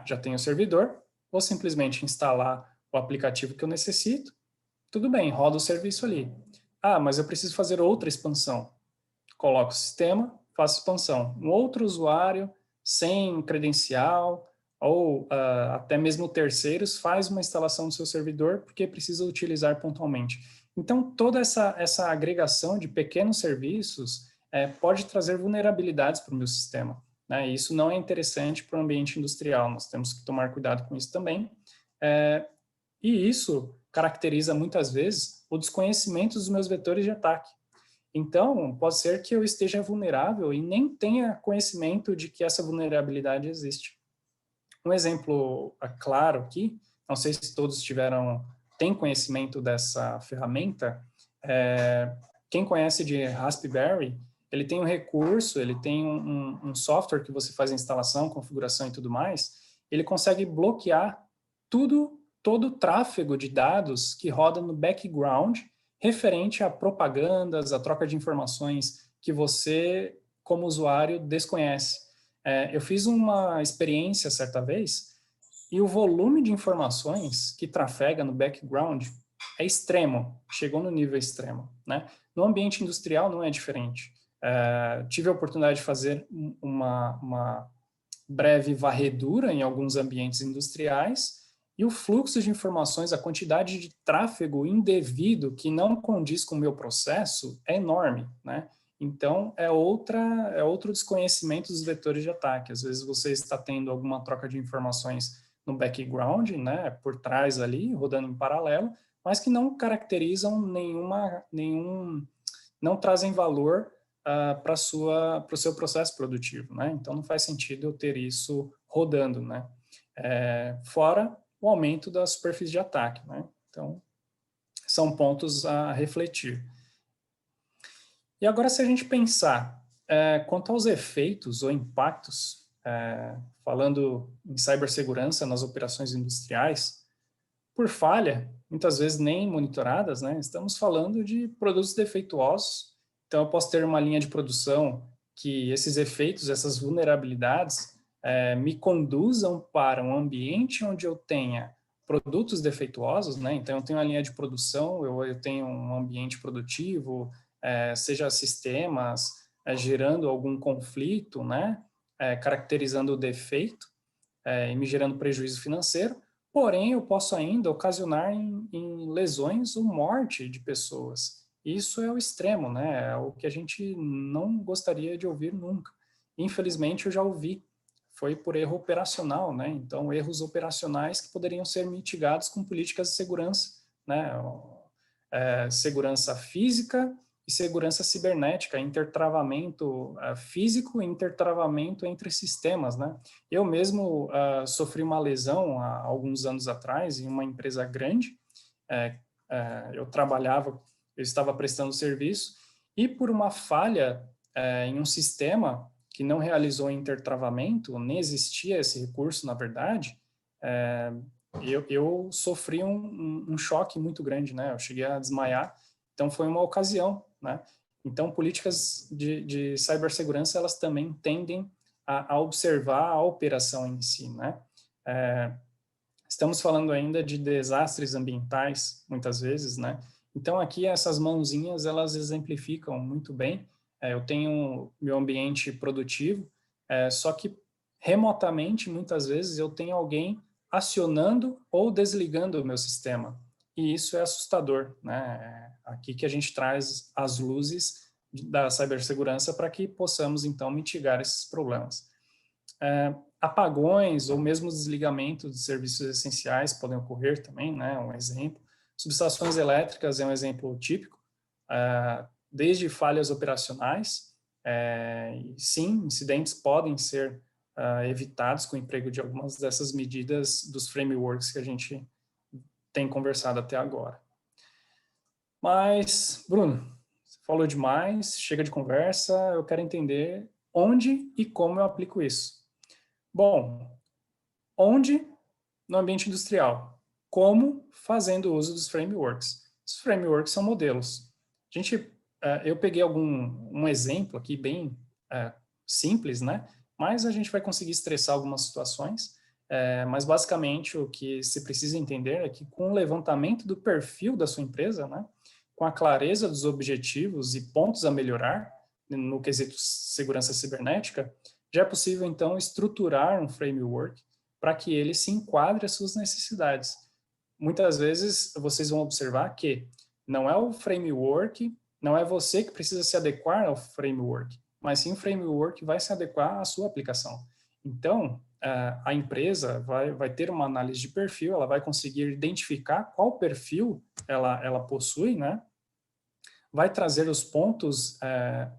Já tenho o servidor, vou simplesmente instalar o aplicativo que eu necessito, tudo bem, roda o serviço ali. Mas eu preciso fazer outra expansão. Coloco o sistema, faço expansão. Um outro usuário, sem credencial, ou até mesmo terceiros, faz uma instalação no seu servidor porque precisa utilizar pontualmente. Então, toda essa agregação de pequenos serviços pode trazer vulnerabilidades para o meu sistema, né? E isso não é interessante para o ambiente industrial, nós temos que tomar cuidado com isso também. E isso caracteriza, muitas vezes, o desconhecimento dos meus vetores de ataque. Então, pode ser que eu esteja vulnerável e nem tenha conhecimento de que essa vulnerabilidade existe. Um exemplo claro aqui, não sei se todos têm conhecimento dessa ferramenta, quem conhece de Raspberry, ele tem um recurso, ele tem um software que você faz a instalação, configuração e tudo mais, ele consegue bloquear todo o tráfego de dados que roda no background referente a propagandas, a troca de informações que você, como usuário, desconhece. Eu fiz uma experiência certa vez e o volume de informações que trafega no background é extremo, chegou no nível extremo, né? No ambiente industrial não é diferente. Tive a oportunidade de fazer uma breve varredura em alguns ambientes industriais e o fluxo de informações, a quantidade de tráfego indevido que não condiz com o meu processo é enorme, né? Então, é outro desconhecimento dos vetores de ataque. Às vezes você está tendo alguma troca de informações no background, né, por trás ali, rodando em paralelo, mas que não caracterizam não trazem valor para o seu processo produtivo, né? Então, não faz sentido eu ter isso rodando, né? Fora o aumento da superfície de ataque, né? Então, são pontos a refletir. E agora, se a gente pensar quanto aos efeitos ou impactos, falando em cibersegurança nas operações industriais, por falha, muitas vezes nem monitoradas, né? Estamos falando de produtos defeituosos. Então, eu posso ter uma linha de produção que esses efeitos, essas vulnerabilidades, me conduzam para um ambiente onde eu tenha produtos defeituosos, né? Então, eu tenho uma linha de produção, eu tenho um ambiente produtivo, seja sistemas gerando algum conflito, né? Caracterizando o defeito e me gerando prejuízo financeiro, porém eu posso ainda ocasionar em lesões ou morte de pessoas. Isso é o extremo, né? É o que a gente não gostaria de ouvir nunca. Infelizmente, eu já ouvi. Foi por erro operacional, né? Então, erros operacionais que poderiam ser mitigados com políticas de segurança, né? Segurança física e segurança cibernética, intertravamento físico e intertravamento entre sistemas, né? Eu mesmo sofri uma lesão há alguns anos atrás em uma empresa grande. Eu estava prestando serviço e por uma falha em um sistema que não realizou intertravamento, nem existia esse recurso, na verdade, eu sofri um choque muito grande, né? Eu cheguei a desmaiar. Então, foi uma ocasião, né? Então, políticas de cibersegurança, elas também tendem a observar a operação em si, né? Estamos falando ainda de desastres ambientais, muitas vezes, né? Então, aqui, essas mãozinhas, elas exemplificam muito bem. Eu tenho meu ambiente produtivo, só que remotamente, muitas vezes, eu tenho alguém acionando ou desligando o meu sistema. E isso é assustador, né? É aqui que a gente traz as luzes da cibersegurança para que possamos, então, mitigar esses problemas. Apagões ou mesmo desligamento de serviços essenciais podem ocorrer também, né? Um exemplo. Subestações elétricas é um exemplo típico, desde falhas operacionais, sim, incidentes podem ser evitados com o emprego de algumas dessas medidas dos frameworks que a gente tem conversado até agora. Mas, Bruno, você falou demais, chega de conversa, eu quero entender onde e como eu aplico isso. Bom, onde? No ambiente industrial. Como? Fazendo uso dos frameworks. Os frameworks são modelos. Eu peguei um exemplo aqui bem simples, né? Mas a gente vai conseguir estressar algumas situações. Mas basicamente o que se precisa entender é que com o levantamento do perfil da sua empresa, né? Com a clareza dos objetivos e pontos a melhorar no quesito segurança cibernética, já é possível então estruturar um framework para que ele se enquadre às suas necessidades. Muitas vezes vocês vão observar que não é o framework, não é você que precisa se adequar ao framework, mas sim o framework vai se adequar à sua aplicação. Então, a empresa vai ter uma análise de perfil, ela vai conseguir identificar qual perfil ela possui, né? Vai trazer os pontos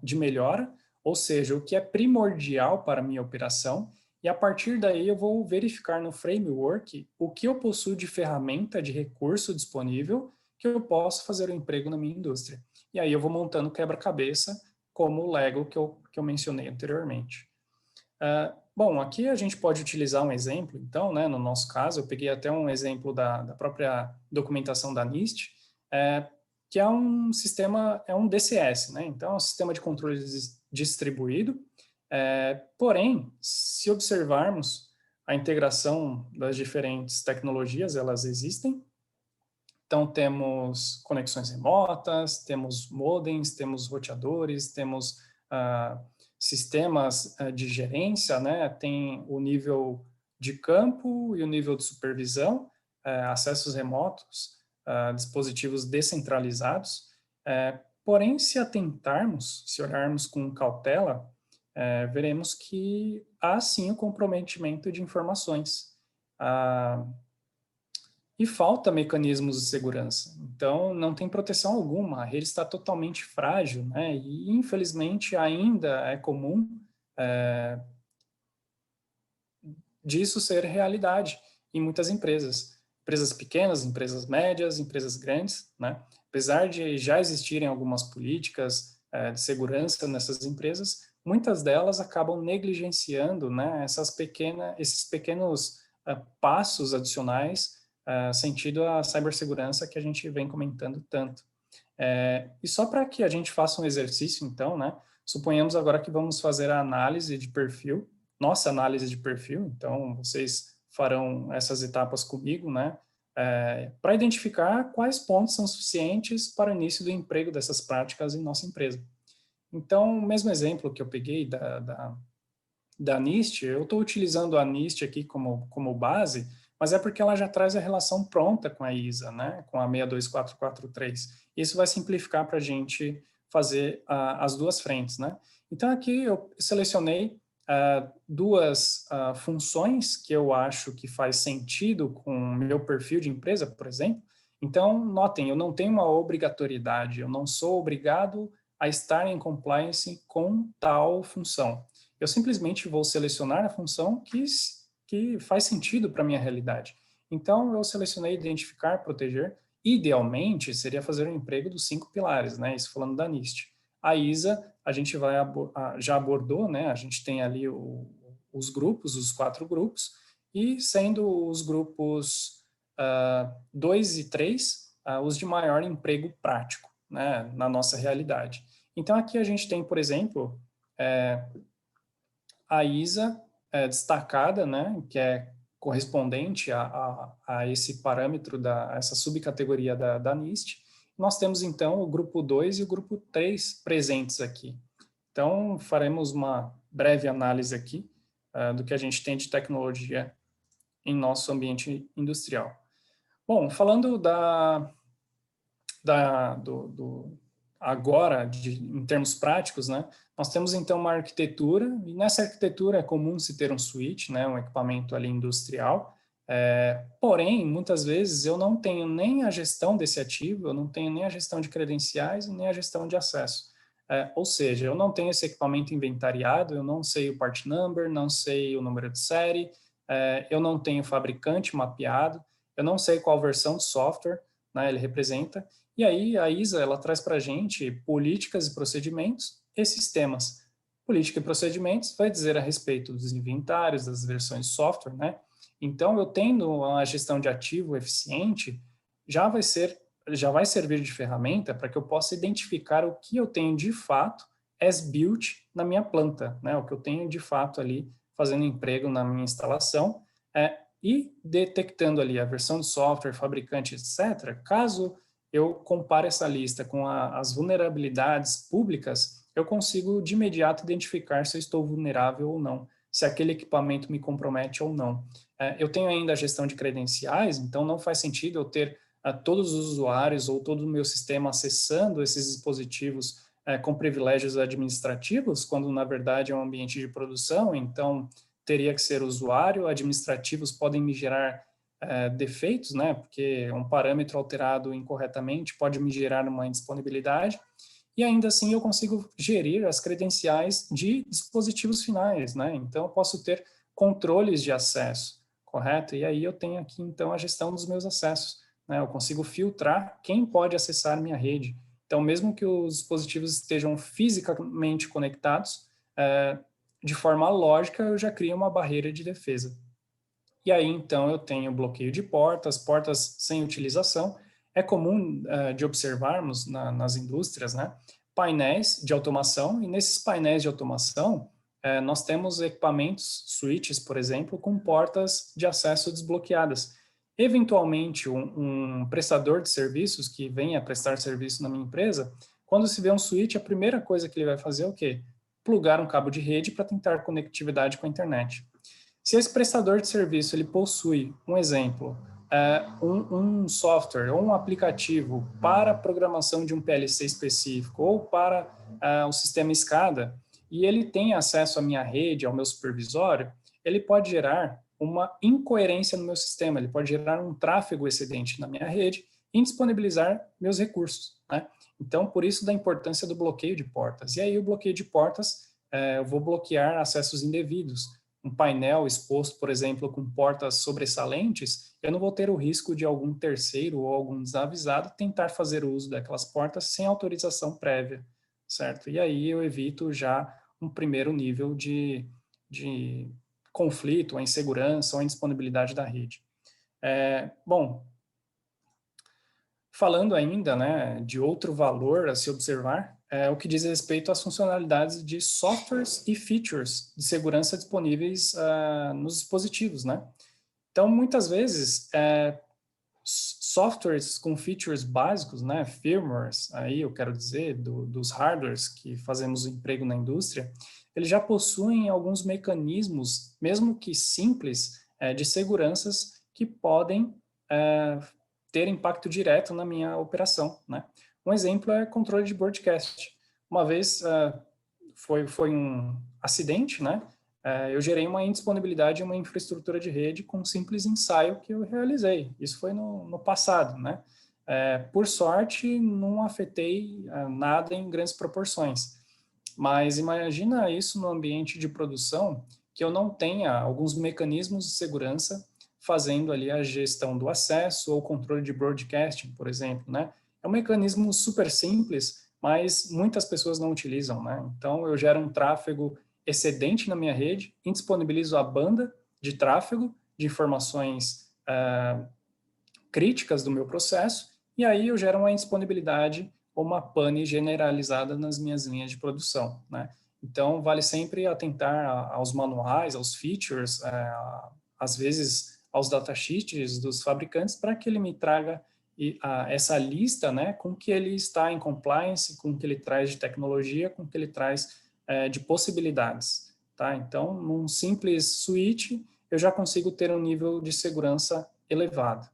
de melhora, ou seja, o que é primordial para a minha operação, e a partir daí eu vou verificar no framework o que eu possuo de ferramenta, de recurso disponível, que eu posso fazer o emprego na minha indústria. E aí eu vou montando quebra-cabeça, como o Lego que eu mencionei anteriormente. Bom, aqui a gente pode utilizar um exemplo, então, né, no nosso caso, eu peguei até um exemplo da própria documentação da NIST, que é um sistema, é um DCS, né? Então, é um sistema de controle distribuído. Porém, se observarmos a integração das diferentes tecnologias, elas existem. Então, temos conexões remotas, temos modems, temos roteadores, temos sistemas de gerência, né? Tem o nível de campo e o nível de supervisão, acessos remotos, dispositivos descentralizados. Porém, se atentarmos, se olharmos com cautela, veremos que há sim o comprometimento de informações. E falta mecanismos de segurança. Então, não tem proteção alguma, a rede está totalmente frágil, né? E, infelizmente, ainda é comum disso ser realidade em muitas empresas. Empresas pequenas, empresas médias, empresas grandes, né? Apesar de já existirem algumas políticas de segurança nessas empresas, muitas delas acabam negligenciando, né, esses pequenos passos adicionais sentido à cibersegurança que a gente vem comentando tanto. E só para que a gente faça um exercício, então, né, suponhamos agora que vamos fazer a análise de perfil, nossa análise de perfil, então vocês farão essas etapas comigo, né, para identificar quais pontos são suficientes para o início do emprego dessas práticas em nossa empresa. Então, o mesmo exemplo que eu peguei da NIST, eu estou utilizando a NIST aqui como base, mas é porque ela já traz a relação pronta com a ISA, né, com a 62443. Isso vai simplificar para a gente fazer as duas frentes, né. Então, aqui eu selecionei duas funções que eu acho que faz sentido com o meu perfil de empresa, por exemplo. Então, notem, eu não tenho uma obrigatoriedade, eu não sou obrigado a estar em compliance com tal função. Eu simplesmente vou selecionar a função que faz sentido para a minha realidade. Então, eu selecionei identificar, proteger. Idealmente, seria fazer um emprego dos 5 pilares, né? Isso falando da NIST. A ISA, a gente já abordou, né? A gente tem ali os grupos, os 4 grupos, e sendo os grupos 2 e 3, os de maior emprego prático, né? Na nossa realidade. Então, aqui a gente tem, por exemplo, a ISA destacada, né, que é correspondente a esse parâmetro, essa subcategoria da NIST. Nós temos, então, o grupo 2 e o grupo 3 presentes aqui. Então, faremos uma breve análise aqui do que a gente tem de tecnologia em nosso ambiente industrial. Bom, falando agora, em termos práticos, né, nós temos então uma arquitetura, e nessa arquitetura é comum se ter um switch, né, um equipamento ali industrial, porém, muitas vezes eu não tenho nem a gestão desse ativo, eu não tenho nem a gestão de credenciais, nem a gestão de acesso. Ou seja, eu não tenho esse equipamento inventariado, eu não sei o part number, não sei o número de série, eu não tenho fabricante mapeado, eu não sei qual versão de software, né, ele representa, e aí a ISA ela traz para a gente políticas e procedimentos e sistemas. Política e procedimentos vai dizer a respeito dos inventários, das versões de software, né? Então, eu tendo uma gestão de ativo eficiente, já vai servir de ferramenta para que eu possa identificar o que eu tenho de fato as built na minha planta, né? O que eu tenho de fato ali fazendo emprego na minha instalação, e detectando ali a versão de software, fabricante, etc. Caso eu compare essa lista com as vulnerabilidades públicas, eu consigo de imediato identificar se eu estou vulnerável ou não, se aquele equipamento me compromete ou não. Eu tenho ainda a gestão de credenciais, então não faz sentido eu ter todos os usuários ou todo o meu sistema acessando esses dispositivos com privilégios administrativos, quando na verdade é um ambiente de produção, então teria que ser usuário, administrativos podem me gerar defeitos, né, porque um parâmetro alterado incorretamente pode me gerar uma indisponibilidade, e ainda assim eu consigo gerir as credenciais de dispositivos finais, né, então eu posso ter controles de acesso, correto? E aí eu tenho aqui então a gestão dos meus acessos, né, eu consigo filtrar quem pode acessar minha rede, então mesmo que os dispositivos estejam fisicamente conectados, de forma lógica eu já crio uma barreira de defesa. E aí, então, eu tenho bloqueio de portas, portas sem utilização. É comum de observarmos nas indústrias, né, painéis de automação, e nesses painéis de automação, nós temos equipamentos, switches, por exemplo, com portas de acesso desbloqueadas. Eventualmente, um prestador de serviços que venha prestar serviço na minha empresa, quando se vê um switch, a primeira coisa que ele vai fazer é o quê? Plugar um cabo de rede para tentar conectividade com a internet. Se esse prestador de serviço ele possui, um exemplo, um software ou um aplicativo para a programação de um PLC específico ou para o sistema SCADA, e ele tem acesso à minha rede, ao meu supervisório, ele pode gerar uma incoerência no meu sistema, ele pode gerar um tráfego excedente na minha rede e indisponibilizar meus recursos, né? Então, por isso da importância do bloqueio de portas. E aí, o bloqueio de portas, eu vou bloquear acessos indevidos. Um painel exposto, por exemplo, com portas sobressalentes, eu não vou ter o risco de algum terceiro ou algum desavisado tentar fazer uso daquelas portas sem autorização prévia, certo? E aí eu evito já um primeiro nível de conflito, ou insegurança, ou indisponibilidade da rede. Bom, falando ainda, né, de outro valor a se observar, é o que diz respeito às funcionalidades de softwares e features de segurança disponíveis nos dispositivos, né? Então, muitas vezes, softwares com features básicos, né, firmwares, aí eu quero dizer, dos hardwares que fazemos emprego na indústria, eles já possuem alguns mecanismos, mesmo que simples, de seguranças que podem ter impacto direto na minha operação, né? Um exemplo é controle de broadcast. Uma vez foi um acidente, né? Eu gerei uma indisponibilidade em uma infraestrutura de rede com um simples ensaio que eu realizei. Isso foi no passado, né? Por sorte, não afetei nada em grandes proporções. Mas imagina isso no ambiente de produção, que eu não tenha alguns mecanismos de segurança fazendo ali a gestão do acesso ou controle de broadcasting, por exemplo, né? É um mecanismo super simples, mas muitas pessoas não utilizam, né? Então, eu gero um tráfego excedente na minha rede, indisponibilizo a banda de tráfego de informações críticas do meu processo, e aí eu gero uma indisponibilidade ou uma pane generalizada nas minhas linhas de produção, né? Então, vale sempre atentar aos manuais, aos features, às vezes aos datasheets dos fabricantes, para que ele me traga essa lista, né, com que ele está em compliance, com que ele traz de tecnologia, com que ele traz de possibilidades. tá? Então, num simples switch, eu já consigo ter um nível de segurança elevado.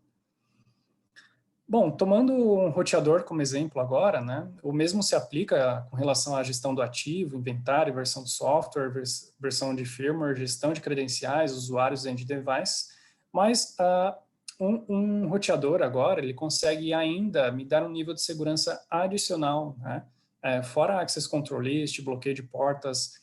Bom, tomando um roteador como exemplo agora, né, o mesmo se aplica com relação à gestão do ativo, inventário, versão de software, versão de firmware, gestão de credenciais, usuários e device, mas um roteador agora, ele consegue ainda me dar um nível de segurança adicional, né? Fora Access Control List, bloqueio de portas,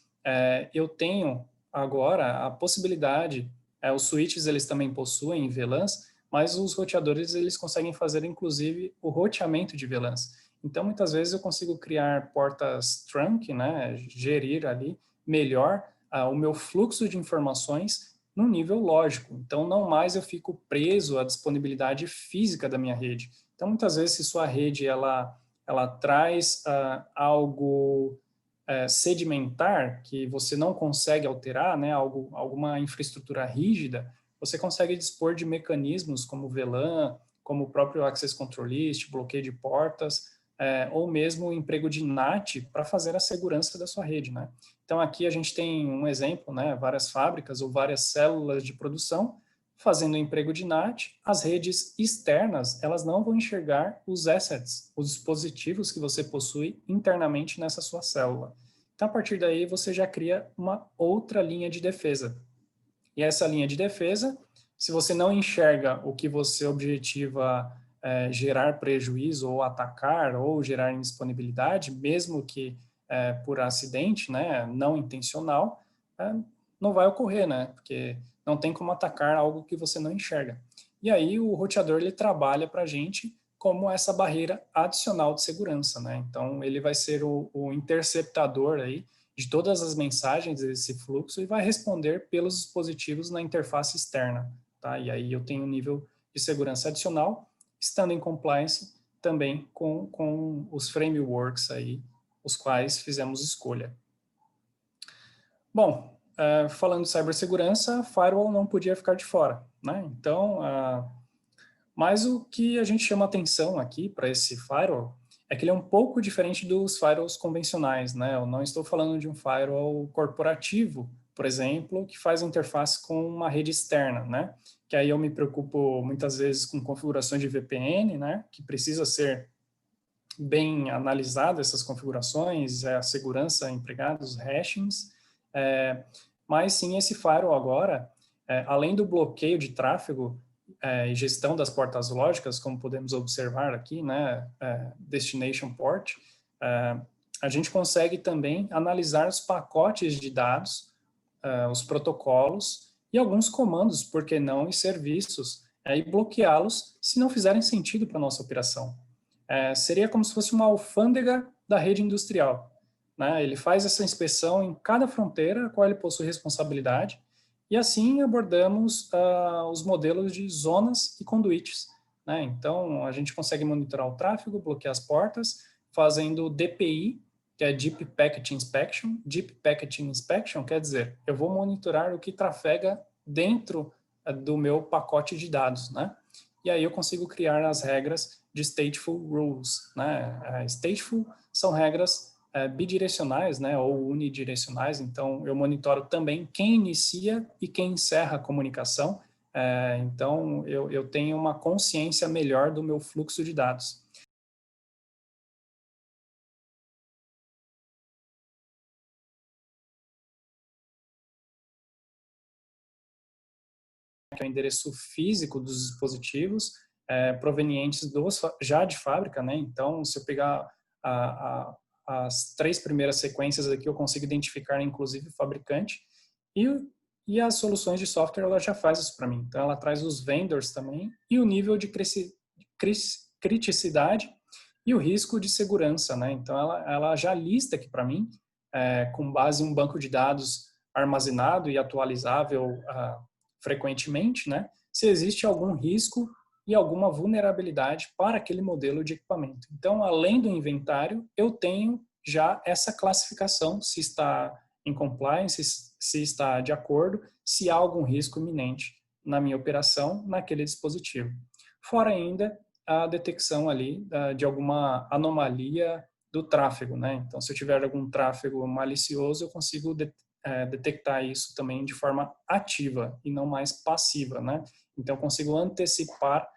eu tenho agora a possibilidade, os switches eles também possuem VLANs, mas os roteadores eles conseguem fazer inclusive o roteamento de VLANs. Então muitas vezes eu consigo criar portas trunk, né, gerir ali melhor o meu fluxo de informações num nível lógico. Então não mais eu fico preso à disponibilidade física da minha rede. Então muitas vezes se sua rede ela traz algo sedimentar que você não consegue alterar, né, alguma infraestrutura rígida, você consegue dispor de mecanismos como VLAN, como o próprio Access Control List, bloqueio de portas, ou mesmo o emprego de NAT para fazer a segurança da sua rede, né? Então, aqui a gente tem um exemplo, né? Várias fábricas ou várias células de produção fazendo o emprego de NAT. As redes externas, elas não vão enxergar os assets, os dispositivos que você possui internamente nessa sua célula. Então, a partir daí, você já cria uma outra linha de defesa. E essa linha de defesa, se você não enxerga o que você objetiva gerar prejuízo ou atacar ou gerar indisponibilidade, mesmo que por acidente, né, não intencional, não vai ocorrer, né, porque não tem como atacar algo que você não enxerga. E aí o roteador ele trabalha para a gente como essa barreira adicional de segurança, né? Então ele vai ser o interceptador aí de todas as mensagens desse fluxo e vai responder pelos dispositivos na interface externa, tá? E aí eu tenho um nível de segurança adicional, estando em compliance também com os frameworks aí, os quais fizemos escolha. Bom, falando de cibersegurança, firewall não podia ficar de fora, né? Então, mas o que a gente chama atenção aqui para esse firewall é que ele é um pouco diferente dos firewalls convencionais, né? Eu não estou falando de um firewall corporativo, por exemplo, que faz interface com uma rede externa, né? Que aí eu me preocupo muitas vezes com configurações de VPN, né? Que precisa ser bem analisada essas configurações, a segurança empregada, os hashings, mas sim esse firewall agora, além do bloqueio de tráfego e gestão das portas lógicas, como podemos observar aqui, né, destination port, a gente consegue também analisar os pacotes de dados, os protocolos e alguns comandos, por que não, e serviços, e bloqueá-los se não fizerem sentido para a nossa operação. Seria como se fosse uma alfândega da rede industrial, né? Ele faz essa inspeção em cada fronteira a qual ele possui responsabilidade e assim abordamos os modelos de zonas e conduítes, né? Então, a gente consegue monitorar o tráfego, bloquear as portas, fazendo DPI, que é Deep Packet Inspection. Deep Packet Inspection quer dizer, eu vou monitorar o que trafega dentro do meu pacote de dados, né? E aí eu consigo criar as regras de stateful rules, né? Stateful são regras bidirecionais, né, ou unidirecionais, então eu monitoro também quem inicia e quem encerra a comunicação, então eu tenho uma consciência melhor do meu fluxo de dados. Que é o endereço físico dos dispositivos provenientes já de fábrica, né, então se eu pegar as 3 primeiras sequências aqui eu consigo identificar inclusive o fabricante e as soluções de software ela já faz isso para mim. Então ela traz os vendors também e o nível de criticidade e o risco de segurança, né? Então ela já lista aqui para mim com base em um banco de dados armazenado e atualizável frequentemente, né? Se existe algum risco e alguma vulnerabilidade para aquele modelo de equipamento. Então, além do inventário, eu tenho já essa classificação, se está em compliance, se está de acordo, se há algum risco iminente na minha operação, naquele dispositivo. Fora ainda a detecção ali de alguma anomalia do tráfego, né? Então, se eu tiver algum tráfego malicioso, eu consigo detectar isso também de forma ativa e não mais passiva, né? Então, eu consigo antecipar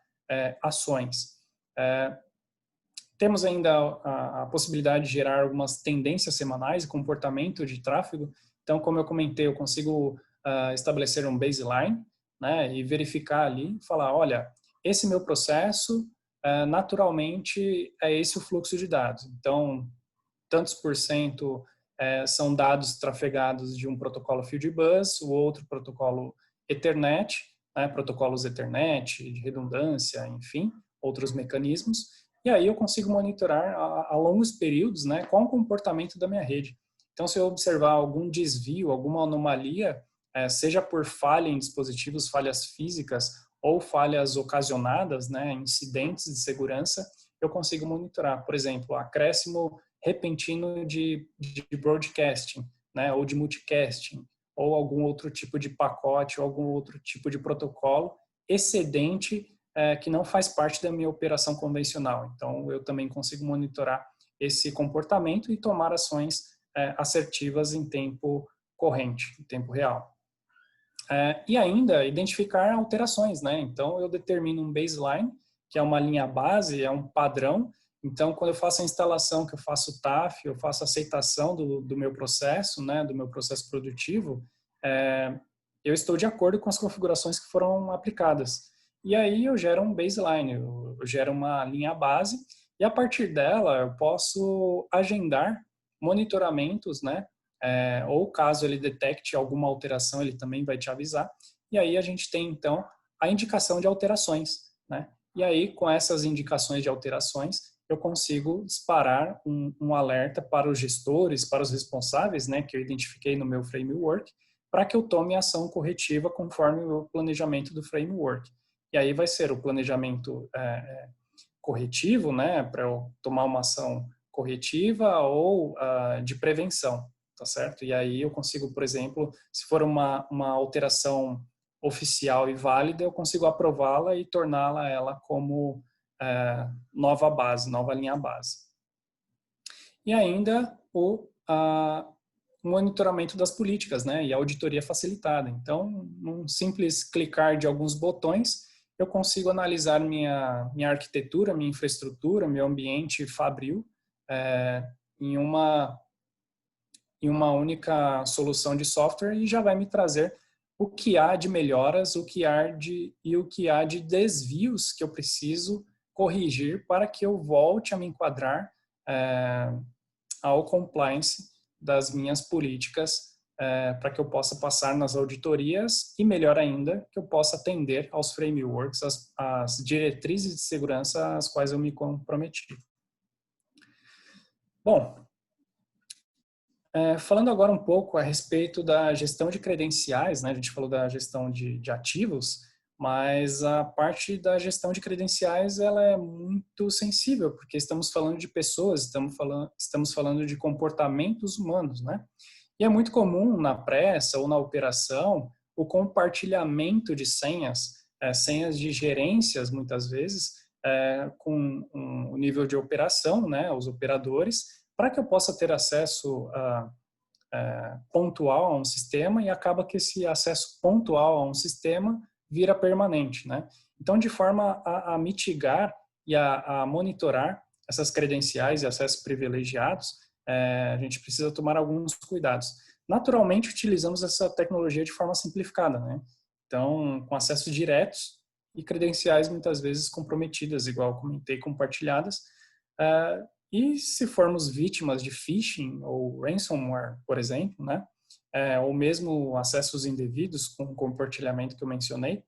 ações. Temos ainda a possibilidade de gerar algumas tendências semanais e comportamento de tráfego. Então, como eu comentei, eu consigo estabelecer um baseline, né, e verificar ali, falar, olha, esse meu processo, naturalmente, é esse o fluxo de dados. Então, tantos por cento são dados trafegados de um protocolo Fieldbus, o outro protocolo Ethernet, né, protocolos Ethernet, de redundância, enfim, outros mecanismos. E aí eu consigo monitorar a longos períodos, né, qual o comportamento da minha rede. Então, se eu observar algum desvio, alguma anomalia, seja por falha em dispositivos, falhas físicas ou falhas ocasionadas, né, incidentes de segurança, eu consigo monitorar. Por exemplo, acréscimo repentino de broadcasting, né, ou de multicasting, ou algum outro tipo de pacote, ou algum outro tipo de protocolo excedente que não faz parte da minha operação convencional. Então, eu também consigo monitorar esse comportamento e tomar ações assertivas em tempo corrente, em tempo real. E ainda identificar alterações, né? Então, eu determino um baseline, que é uma linha base, é um padrão. Então, quando eu faço a instalação, que eu faço o TAF, eu faço a aceitação do meu processo, né, do meu processo produtivo, eu estou de acordo com as configurações que foram aplicadas. E aí eu gero um baseline, eu gero uma linha base, e a partir dela eu posso agendar monitoramentos, né, ou caso ele detecte alguma alteração, ele também vai te avisar. E aí a gente tem, então, a indicação de alterações, né? E aí, com essas indicações de alterações, eu consigo disparar um alerta para os gestores, para os responsáveis, né, que eu identifiquei no meu framework, para que eu tome ação corretiva conforme o planejamento do framework. E aí vai ser o planejamento corretivo, né, para eu tomar uma ação corretiva ou de prevenção, tá certo? E aí eu consigo, por exemplo, se for uma alteração oficial e válida, eu consigo aprová-la e torná-la ela como nova base, nova linha base. E ainda o monitoramento das políticas, né, e a auditoria facilitada. Então, num simples clicar de alguns botões, eu consigo analisar minha arquitetura, minha infraestrutura, meu ambiente fabril em uma única solução de software e já vai me trazer o que há de melhoras, o que há de desvios que eu preciso corrigir para que eu volte a me enquadrar ao compliance das minhas políticas para que eu possa passar nas auditorias e, melhor ainda, que eu possa atender aos frameworks, às diretrizes de segurança às quais eu me comprometi. Bom, falando agora um pouco a respeito da gestão de credenciais, né? A gente falou da gestão de ativos, mas a parte da gestão de credenciais ela é muito sensível, porque estamos falando de pessoas, estamos falando de comportamentos humanos, né? E é muito comum na pressa ou na operação o compartilhamento de senhas, senhas de gerências, muitas vezes, com o nível de operação, né? Os operadores, para que eu possa ter acesso pontual a um sistema e acaba que esse acesso pontual a um sistema vira permanente, né? Então, de forma a mitigar e a monitorar essas credenciais e acessos privilegiados, a gente precisa tomar alguns cuidados. Naturalmente, utilizamos essa tecnologia de forma simplificada, né? Então, com acessos diretos e credenciais muitas vezes comprometidas, igual eu comentei, compartilhadas. E se formos vítimas de phishing ou ransomware, por exemplo, né? Ou mesmo acessos indevidos com o compartilhamento que eu mencionei,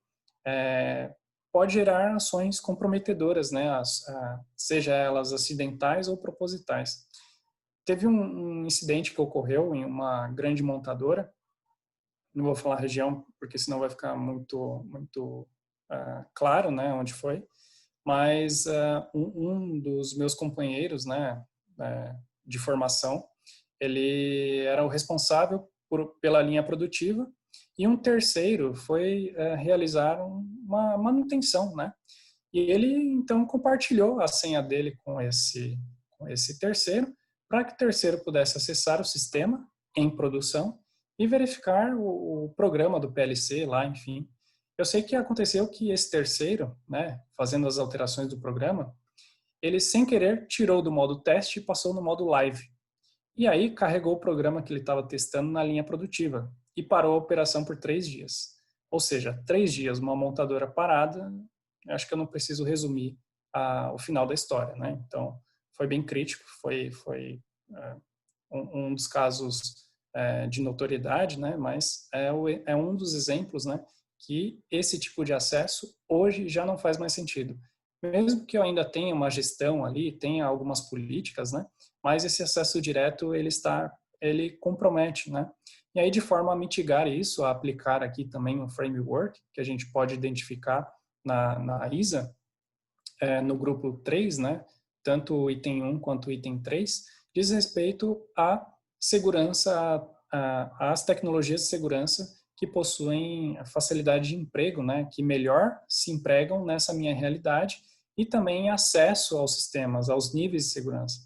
pode gerar ações comprometedoras, né? Seja elas acidentais ou propositais. Teve um incidente que ocorreu em uma grande montadora, não vou falar a região, porque senão vai ficar muito claro, né, onde foi, mas um dos meus companheiros, né, de formação, ele era o responsável pela linha produtiva e um terceiro foi realizar uma manutenção, né, e ele então compartilhou a senha dele com esse terceiro, para que o terceiro pudesse acessar o sistema em produção e verificar o programa do PLC lá, enfim. Eu sei que aconteceu que esse terceiro, né, fazendo as alterações do programa, ele sem querer tirou do modo teste e passou no modo live. E aí carregou o programa que ele estava testando na linha produtiva e parou a operação por 3 dias. Ou seja, 3 dias, uma montadora parada, acho que eu não preciso resumir o final da história, né? Então, foi bem crítico, foi um dos casos de notoriedade, né? Mas é um dos exemplos, né? Que esse tipo de acesso hoje já não faz mais sentido. Mesmo que eu ainda tenha uma gestão ali, tenha algumas políticas, né? Mas esse acesso direto ele compromete, né? E aí de forma a mitigar isso, a aplicar aqui também um framework que a gente pode identificar na ISA, no grupo 3, né? Tanto o item 1 quanto o item 3, diz respeito à segurança, às tecnologias de segurança que possuem a facilidade de emprego, né? Que melhor se empregam nessa minha realidade e também acesso aos sistemas, aos níveis de segurança.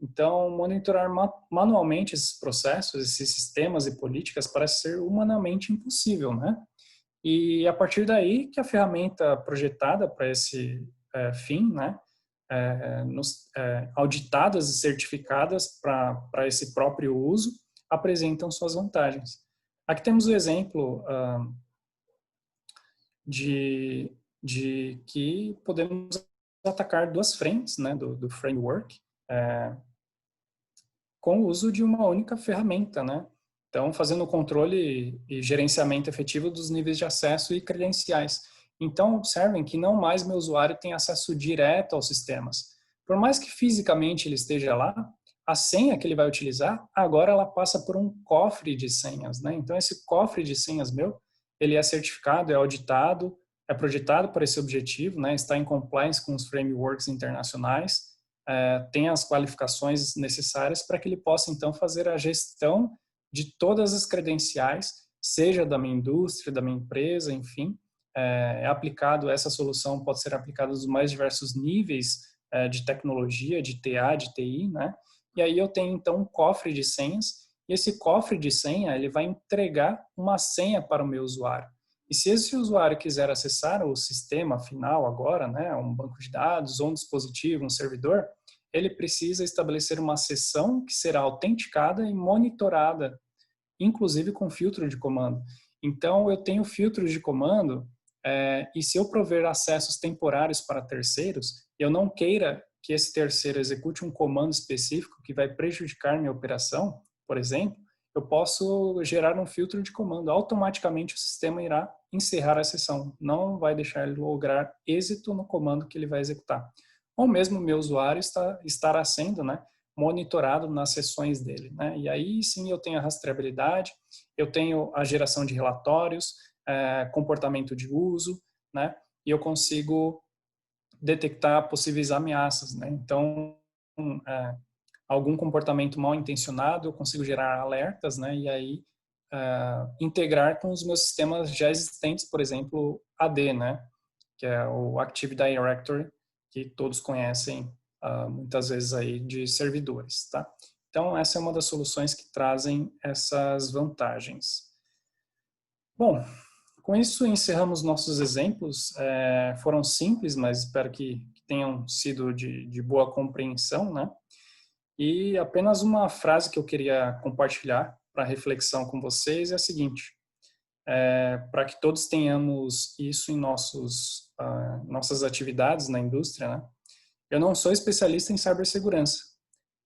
Então, monitorar manualmente esses processos, esses sistemas e políticas parece ser humanamente impossível, né? E a partir daí que a ferramenta projetada para esse fim, né, auditadas e certificadas para esse próprio uso, apresentam suas vantagens. Aqui temos o exemplo de que podemos atacar duas frentes, né, do framework, com o uso de uma única ferramenta, né? Então, fazendo o controle e gerenciamento efetivo dos níveis de acesso e credenciais. Então, observem que não mais meu usuário tem acesso direto aos sistemas. Por mais que fisicamente ele esteja lá, a senha que ele vai utilizar, agora ela passa por um cofre de senhas, né? Então, esse cofre de senhas meu, ele é certificado, é auditado, é projetado para esse objetivo, né? Está em compliance com os frameworks internacionais, tem as qualificações necessárias para que ele possa, então, fazer a gestão de todas as credenciais, seja da minha indústria, da minha empresa, enfim. Aplicado, essa solução pode ser aplicada nos mais diversos níveis de tecnologia, de TA, de TI, né? E aí eu tenho, então, um cofre de senhas, e esse cofre de senha, ele vai entregar uma senha para o meu usuário. E se esse usuário quiser acessar o sistema final agora, né, um banco de dados, ou um dispositivo, um servidor, ele precisa estabelecer uma sessão que será autenticada e monitorada, inclusive com filtro de comando. Então, eu tenho filtros de comando, e se eu prover acessos temporários para terceiros, eu não queira que esse terceiro execute um comando específico que vai prejudicar minha operação, por exemplo, eu posso gerar um filtro de comando. Automaticamente o sistema irá encerrar a sessão, não vai deixar ele lograr êxito no comando que ele vai executar. Ou mesmo o meu usuário estará sendo, né, monitorado nas sessões dele, né? E aí sim eu tenho a rastreabilidade, eu tenho a geração de relatórios, comportamento de uso, né? E eu consigo detectar possíveis ameaças, né? Então, algum comportamento mal intencionado, eu consigo gerar alertas, né? E aí integrar com os meus sistemas já existentes, por exemplo, AD, né? Que é o Active Directory, que todos conhecem muitas vezes aí de servidores, tá? Então, essa é uma das soluções que trazem essas vantagens. Bom, com isso encerramos nossos exemplos. Foram simples, mas espero que tenham sido de boa compreensão, né? E apenas uma frase que eu queria compartilhar para reflexão com vocês é a seguinte: para que todos tenhamos isso em nossas atividades na indústria, né? Eu não sou especialista em cibersegurança,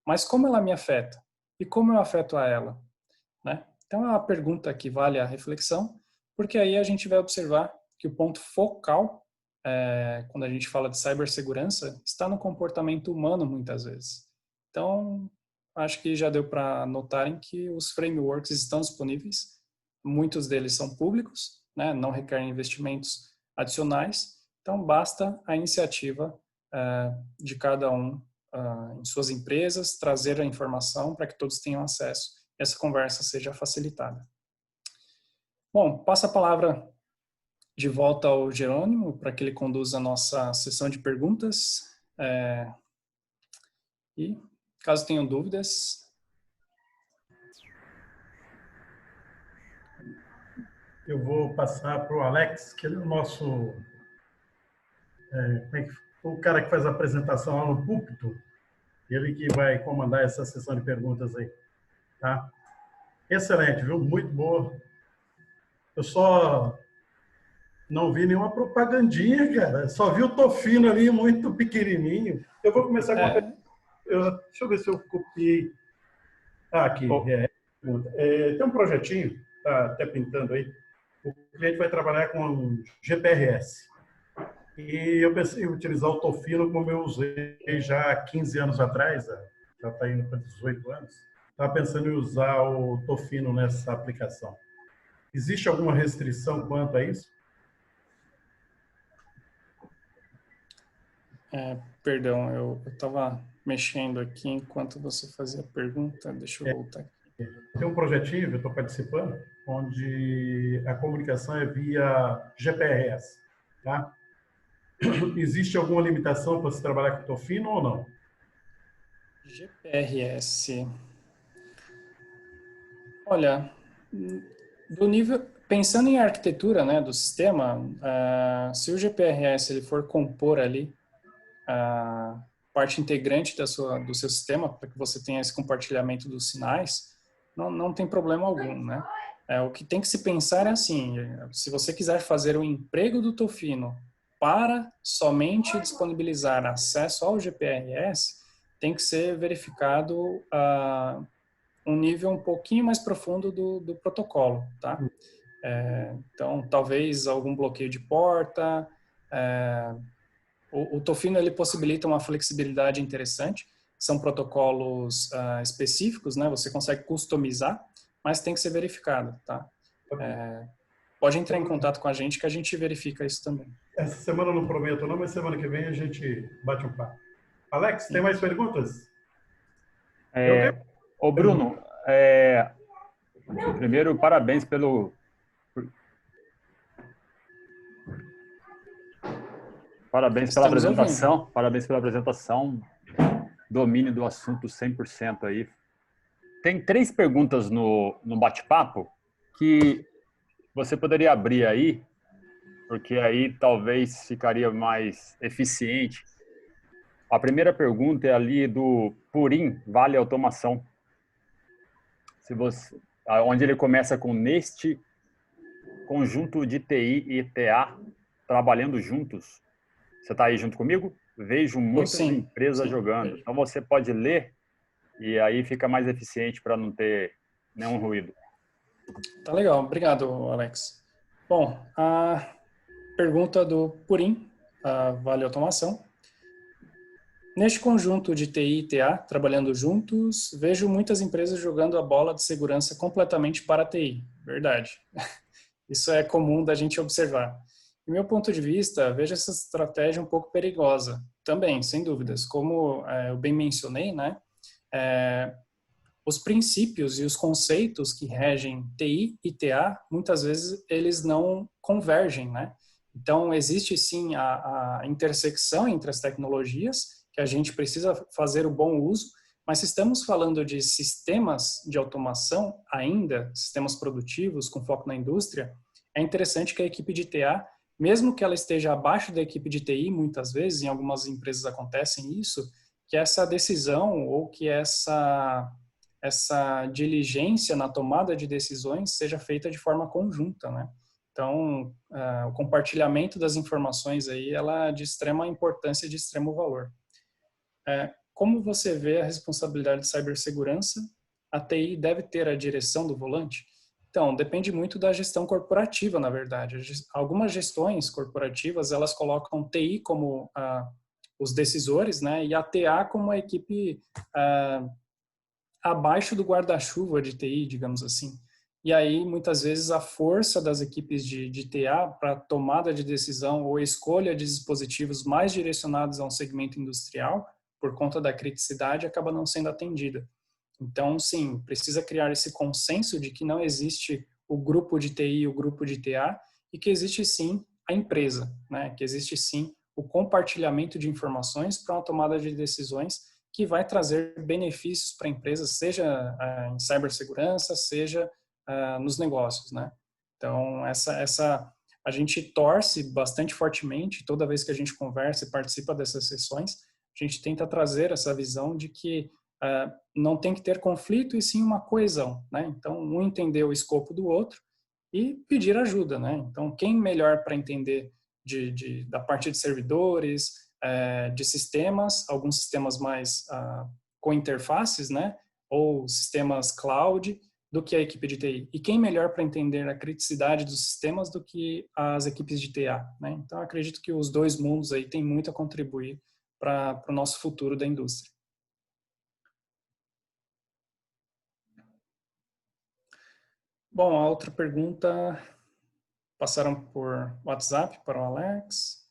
mas como ela me afeta? E como eu afeto a ela? Né? Então é uma pergunta que vale a reflexão, porque aí a gente vai observar que o ponto focal, quando a gente fala de cibersegurança, está no comportamento humano muitas vezes. Então, acho que já deu para notarem que os frameworks estão disponíveis, muitos deles são públicos, né? Não requerem investimentos adicionais, então basta a iniciativa de cada um em suas empresas, trazer a informação para que todos tenham acesso e essa conversa seja facilitada. Bom, passo a palavra de volta ao Jerônimo para que ele conduza a nossa sessão de perguntas. E caso tenham dúvidas. eu vou passar para o Alex, que ele é o nosso, o cara que faz a apresentação lá no púlpito, ele que vai comandar essa sessão de perguntas aí, tá? Excelente, viu? Muito boa. Eu só não vi nenhuma propagandinha, cara. Só vi o Tofino ali, muito pequenininho. Eu vou começar com uma pergunta. Deixa eu ver se eu copiei. Ah, aqui. Oh, Tem um projetinho, tá até pintando aí. O cliente vai trabalhar com GPRS. E eu pensei em utilizar o Tofino como eu usei já há 15 anos atrás, já está indo para 18 anos. Estava pensando em usar o Tofino nessa aplicação. Existe alguma restrição quanto a isso? Perdão, eu estava mexendo aqui enquanto você fazia a pergunta. Deixa eu voltar aqui. Tem um projetinho, eu estou participando, onde a comunicação é via GPRS. Tá? Existe alguma limitação para se trabalhar com Tofino ou não? GPRS. Olha, do nível, pensando em arquitetura, né, do sistema, se o GPRS ele for compor ali a parte integrante do seu sistema, para que você tenha esse compartilhamento dos sinais, não tem problema algum, né? O que tem que se pensar é assim, se você quiser fazer o emprego do Tofino para somente disponibilizar acesso ao GPRS, tem que ser verificado um nível um pouquinho mais profundo do protocolo, tá? Então, talvez algum bloqueio de porta. O Tofino ele possibilita uma flexibilidade interessante. São protocolos específicos, né? Você consegue customizar, mas tem que ser verificado, tá? Pode entrar em contato com a gente que a gente verifica isso também. Essa semana eu não prometo não, mas semana que vem a gente bate um papo. Alex, tem mais perguntas? Ô Bruno, primeiro, parabéns pela apresentação. Ouvindo. Parabéns pela apresentação. Domínio do assunto 100% aí. Tem 3 perguntas no bate-papo que você poderia abrir aí, porque aí talvez ficaria mais eficiente. A primeira pergunta é ali do Purim, Vale Automação. Onde ele começa com neste conjunto de TI e TA trabalhando juntos. Você está aí junto comigo? Vejo muitas empresas jogando. Então você pode ler e aí fica mais eficiente para não ter nenhum ruído. Tá legal, obrigado, Alex. Bom, a pergunta do Purim, Vale Automação. Neste conjunto de TI e TA, trabalhando juntos, vejo muitas empresas jogando a bola de segurança completamente para a TI. Verdade. Isso é comum da gente observar. Do meu ponto de vista, vejo essa estratégia um pouco perigosa. Também, sem dúvidas. Como eu bem mencionei, né? Os princípios e os conceitos que regem TI e TA, muitas vezes, eles não convergem, né? Então, existe sim a intersecção entre as tecnologias, que a gente precisa fazer o bom uso, mas se estamos falando de sistemas de automação ainda, sistemas produtivos com foco na indústria, é interessante que a equipe de TA, mesmo que ela esteja abaixo da equipe de TI, muitas vezes, em algumas empresas acontecem isso, que essa decisão ou que essa diligência na tomada de decisões seja feita de forma conjunta, né? Então, o compartilhamento das informações aí, ela é de extrema importância e de extremo valor. Como você vê a responsabilidade de cibersegurança? A TI deve ter a direção do volante? Então, depende muito da gestão corporativa, na verdade. Algumas gestões corporativas, elas colocam TI como os decisores, né? E a TA como a equipe abaixo do guarda-chuva de TI, digamos assim. E aí, muitas vezes, a força das equipes de TA para tomada de decisão ou escolha de dispositivos mais direcionados a um segmento industrial, por conta da criticidade, acaba não sendo atendida. Então, sim, precisa criar esse consenso de que não existe o grupo de TI e o grupo de TA e que existe, sim, a empresa, né? Que existe, sim, o compartilhamento de informações para uma tomada de decisões que vai trazer benefícios para a empresa, seja em cibersegurança, seja nos negócios, né? Então, a gente torce bastante fortemente, toda vez que a gente conversa e participa dessas sessões, a gente tenta trazer essa visão de que não tem que ter conflito e sim uma coesão, né? Então, um entender o escopo do outro e pedir ajuda, né? Então, quem melhor para entender da parte de servidores, de sistemas, alguns sistemas mais com interfaces, né? Ou sistemas cloud, do que a equipe de TI. E quem melhor para entender a criticidade dos sistemas do que as equipes de TA, né? Então, acredito que os dois mundos aí têm muito a contribuir para o nosso futuro da indústria. Bom, a outra pergunta passaram por WhatsApp para o Alex.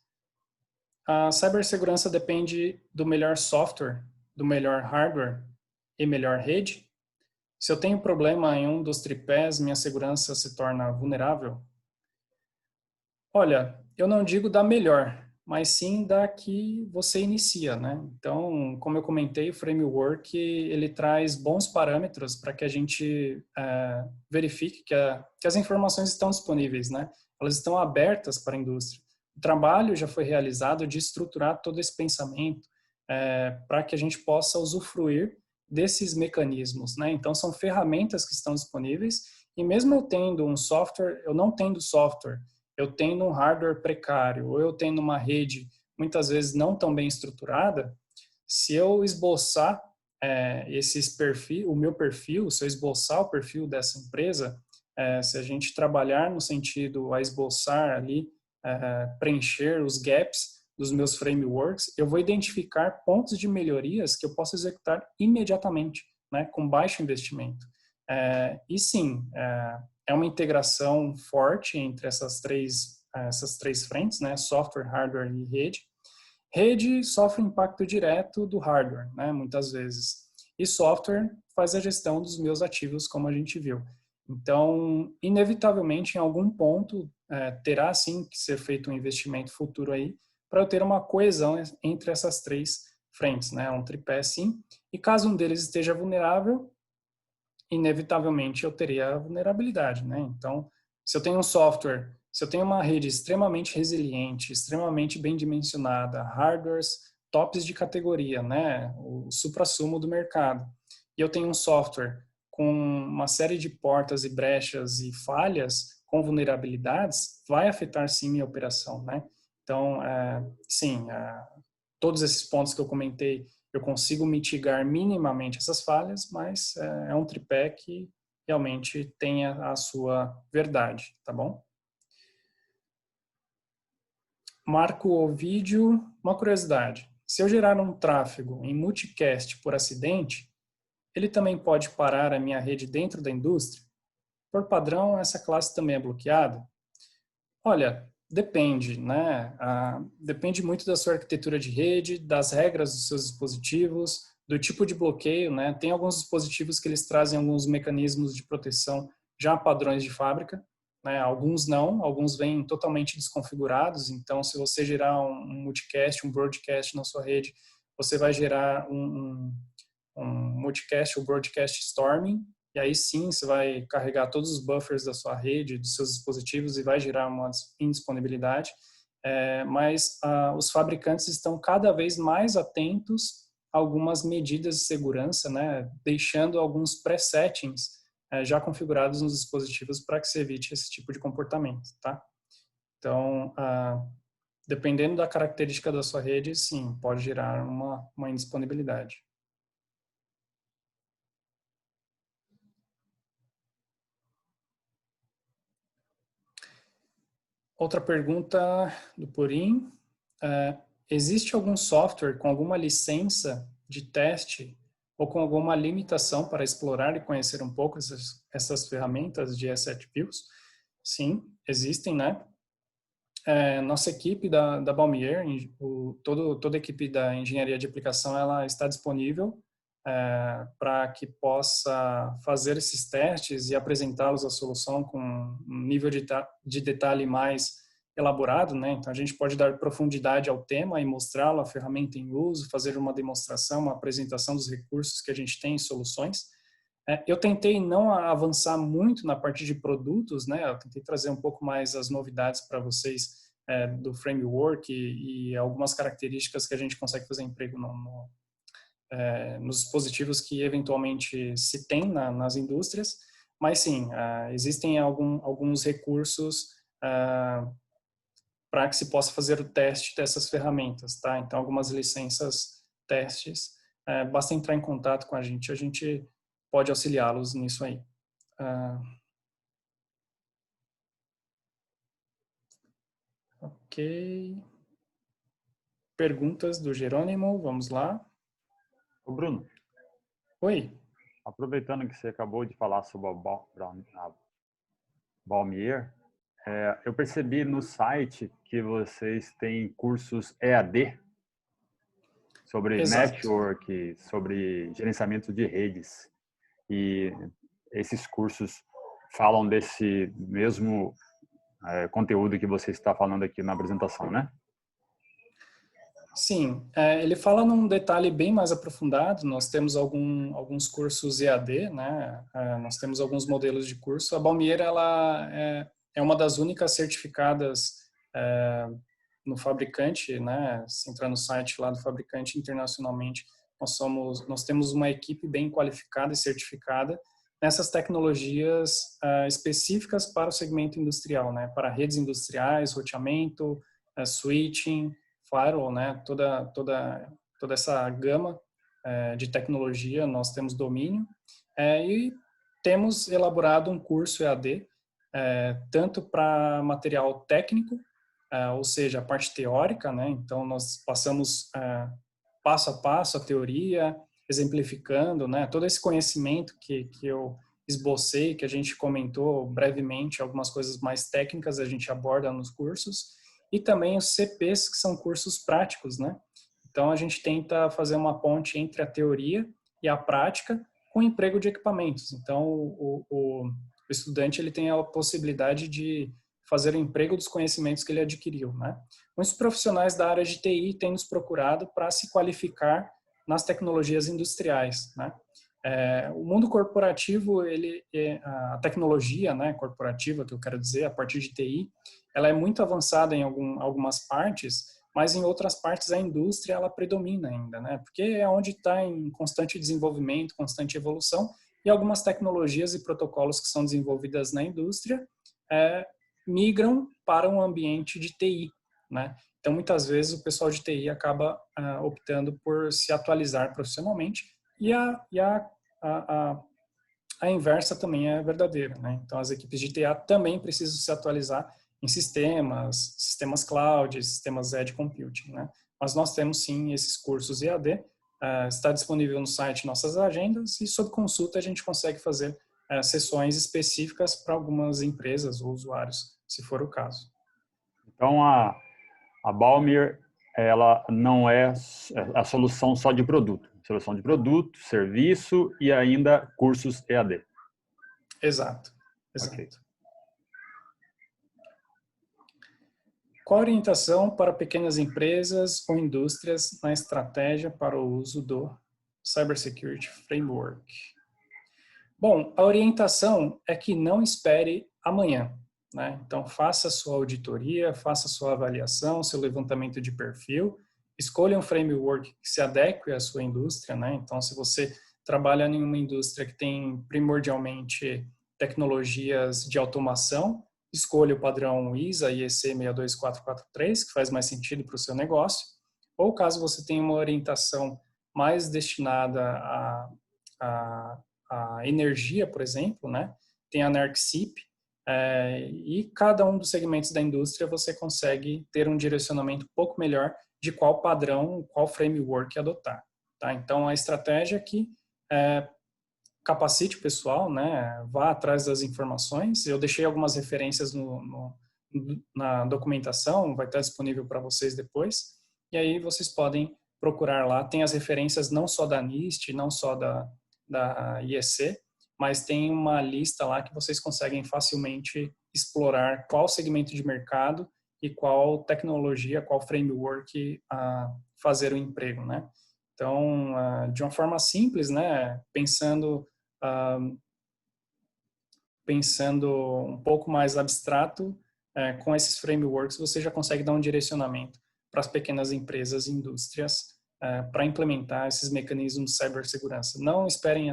A cibersegurança depende do melhor software, do melhor hardware e melhor rede? Se eu tenho problema em um dos tripés, minha segurança se torna vulnerável? Olha, eu não digo da melhor, mas sim da que você inicia, né? Então, como eu comentei, o framework, ele traz bons parâmetros para que a gente verifique que as informações estão disponíveis, né? Elas estão abertas para a indústria. O trabalho já foi realizado de estruturar todo esse pensamento para que a gente possa usufruir desses mecanismos, né? Então, são ferramentas que estão disponíveis e mesmo eu tendo um software, eu não tendo software, eu tendo um hardware precário ou eu tendo uma rede muitas vezes não tão bem estruturada, se eu esboçar o meu perfil, se eu esboçar o perfil dessa empresa, se a gente trabalhar no sentido a esboçar ali, preencher os gaps dos meus frameworks, eu vou identificar pontos de melhorias que eu posso executar imediatamente, né, com baixo investimento. E sim, é uma integração forte entre essas três frentes, né, software, hardware e rede. Rede sofre impacto direto do hardware, né, muitas vezes. E software faz a gestão dos meus ativos, como a gente viu. Então, inevitavelmente, em algum ponto, terá sim que ser feito um investimento futuro aí para eu ter uma coesão entre essas três frentes, né, um tripé sim. E caso um deles esteja vulnerável, inevitavelmente eu teria a vulnerabilidade, né? Então, se eu tenho um software, se eu tenho uma rede extremamente resiliente, extremamente bem dimensionada, hardwares tops de categoria, né? O suprassumo do mercado, e eu tenho um software com uma série de portas e brechas e falhas com vulnerabilidades, vai afetar sim minha operação, né? Então, sim, todos esses pontos que eu comentei, eu consigo mitigar minimamente essas falhas, mas é um tripé que realmente tem a sua verdade, tá bom? Marco Ovídio, uma curiosidade. Se eu gerar um tráfego em multicast por acidente, ele também pode parar a minha rede dentro da indústria? Por padrão, essa classe também é bloqueada? Olha, depende, né? Depende muito da sua arquitetura de rede, das regras dos seus dispositivos, do tipo de bloqueio, né? Tem alguns dispositivos que eles trazem alguns mecanismos de proteção já padrões de fábrica, né? Alguns não, alguns vêm totalmente desconfigurados. Então, se você gerar um multicast, um broadcast na sua rede, você vai gerar um multicast ou broadcast storming, e aí sim você vai carregar todos os buffers da sua rede, dos seus dispositivos e vai gerar uma indisponibilidade. Mas os fabricantes estão cada vez mais atentos a algumas medidas de segurança, né, deixando alguns presettings já configurados nos dispositivos para que se evite esse tipo de comportamento, tá? Então, dependendo da característica da sua rede, sim, pode gerar uma indisponibilidade. Outra pergunta do Purim. Existe algum software com alguma licença de teste ou com alguma limitação para explorar e conhecer um pouco essas ferramentas de asset views? Sim, existem, né? Nossa equipe da Balmier, toda a equipe da engenharia de aplicação, ela está disponível para que possa fazer esses testes e apresentá-los à solução com um nível de detalhe mais elaborado, né? Então, a gente pode dar profundidade ao tema e mostrá-lo, a ferramenta em uso, fazer uma demonstração, uma apresentação dos recursos que a gente tem em soluções. Eu tentei não avançar muito na parte de produtos, né? Eu tentei trazer um pouco mais as novidades para vocês do framework e algumas características que a gente consegue fazer emprego nos dispositivos que eventualmente se tem nas indústrias. Mas sim, existem alguns recursos para que se possa fazer o teste dessas ferramentas, tá? Então, algumas licenças testes, basta entrar em contato com a gente pode auxiliá-los nisso aí. Ok. Perguntas do Jerônimo, vamos lá. Ô Bruno, Oi. aproveitando que você acabou de falar sobre a Balmier, eu percebi no site que vocês têm cursos EAD sobre Exato. network, sobre gerenciamento de redes. E esses cursos falam desse mesmo conteúdo que você está falando aqui na apresentação, né? Sim, ele fala num detalhe bem mais aprofundado. Nós temos alguns cursos EAD, né? Nós temos alguns modelos de curso. A Balmier, ela é uma das únicas certificadas no fabricante, né? Se entrar no site lá do fabricante internacionalmente, nós temos uma equipe bem qualificada e certificada nessas tecnologias específicas para o segmento industrial, né? Para redes industriais, roteamento, switching, firewall, né? Toda essa gama de tecnologia nós temos domínio e temos elaborado um curso EAD tanto para material técnico, ou seja, a parte teórica, né? Então nós passamos passo a passo a teoria, exemplificando, né? Todo esse conhecimento que eu esbocei, que a gente comentou brevemente, algumas coisas mais técnicas a gente aborda nos cursos, e também os CPs, que são cursos práticos, né? Então, a gente tenta fazer uma ponte entre a teoria e a prática com o emprego de equipamentos. Então, o estudante ele tem a possibilidade de fazer o emprego dos conhecimentos que ele adquiriu, né? Muitos profissionais da área de TI têm nos procurado para se qualificar nas tecnologias industriais, né? O mundo corporativo, a tecnologia, né, corporativa, que eu quero dizer, a partir de TI, ela é muito avançada em algumas partes, mas em outras partes a indústria ela predomina ainda, né? Porque é onde está em constante desenvolvimento, constante evolução, e algumas tecnologias e protocolos que são desenvolvidas na indústria migram para um ambiente de TI, né? Então, muitas vezes o pessoal de TI acaba optando por se atualizar profissionalmente e a inversa também é verdadeira, né? Então, as equipes de TI também precisam se atualizar em sistemas cloud, sistemas edge computing, né? Mas nós temos sim esses cursos EAD, está disponível no site nossas agendas e sob consulta a gente consegue fazer sessões específicas para algumas empresas ou usuários, se for o caso. Então, a Balmier, ela não é a solução só de produto. Solução de produto, serviço e ainda cursos EAD. Exato. Okay. Qual a orientação para pequenas empresas ou indústrias na estratégia para o uso do Cybersecurity Framework? Bom, a orientação é que não espere amanhã, né? Então, faça sua auditoria, faça sua avaliação, seu levantamento de perfil, escolha um framework que se adeque à sua indústria, né? Então, se você trabalha em uma indústria que tem primordialmente tecnologias de automação, escolha o padrão ISA IEC 62443, que faz mais sentido para o seu negócio. Ou caso você tenha uma orientação mais destinada a energia, por exemplo, né? Tem a NERC-CIP, e cada um dos segmentos da indústria você consegue ter um direcionamento um pouco melhor de qual padrão, qual framework adotar. Tá? Então, a estratégia aqui capacite o pessoal, né? Vá atrás das informações. Eu deixei algumas referências na documentação, vai estar disponível para vocês depois. E aí vocês podem procurar lá. Tem as referências não só da NIST, não só da IEC, mas tem uma lista lá que vocês conseguem facilmente explorar qual segmento de mercado e qual tecnologia, qual framework fazer o emprego, né? Então, de uma forma simples, né, pensando pensando um pouco mais abstrato, com esses frameworks você já consegue dar um direcionamento para as pequenas empresas e indústrias para implementar esses mecanismos de cibersegurança. Não esperem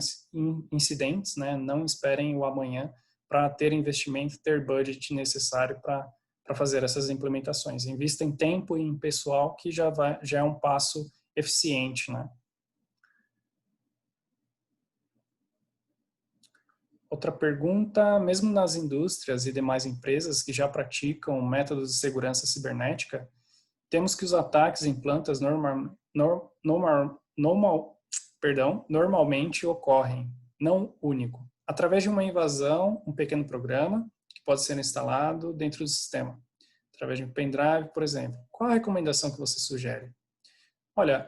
incidentes, né? Não esperem o amanhã para ter investimento, ter budget necessário para fazer essas implementações. Invista em tempo e em pessoal, que já é um passo eficiente, né? Outra pergunta: mesmo nas indústrias e demais empresas que já praticam métodos de segurança cibernética, temos que os ataques em plantas normalmente ocorrem, não único, através de uma invasão, um pequeno programa que pode ser instalado dentro do sistema, através de um pendrive, por exemplo. Qual a recomendação que você sugere? Olha,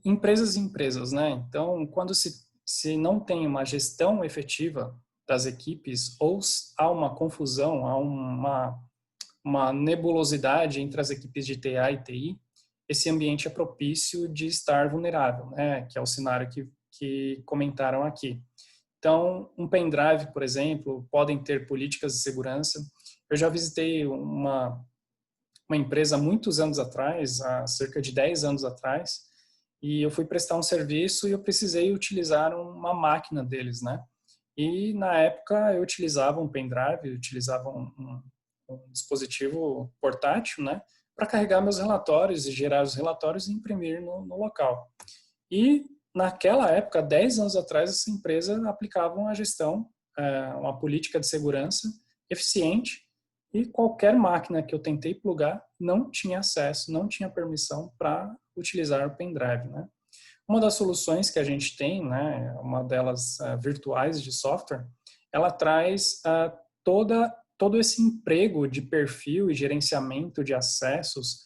empresas e empresas, né? Então, quando se não tem uma gestão efetiva das equipes, ou há uma confusão, há uma nebulosidade entre as equipes de TA e TI, esse ambiente é propício de estar vulnerável, né? Que é o cenário que comentaram aqui. Então, um pendrive, por exemplo, podem ter políticas de segurança. Eu já visitei uma empresa há muitos anos atrás, há cerca de 10 anos atrás, e eu fui prestar um serviço e eu precisei utilizar uma máquina deles, né? E na época eu utilizava um pendrive, eu utilizava um dispositivo portátil, né? Para carregar meus relatórios e gerar os relatórios e imprimir no local. E naquela época, 10 anos atrás, essa empresa aplicava uma gestão, uma política de segurança eficiente, e qualquer máquina que eu tentei plugar não tinha acesso, não tinha permissão para utilizar o pendrive, né? Uma das soluções que a gente tem, né, uma delas virtuais de software, ela traz todo esse emprego de perfil e gerenciamento de acessos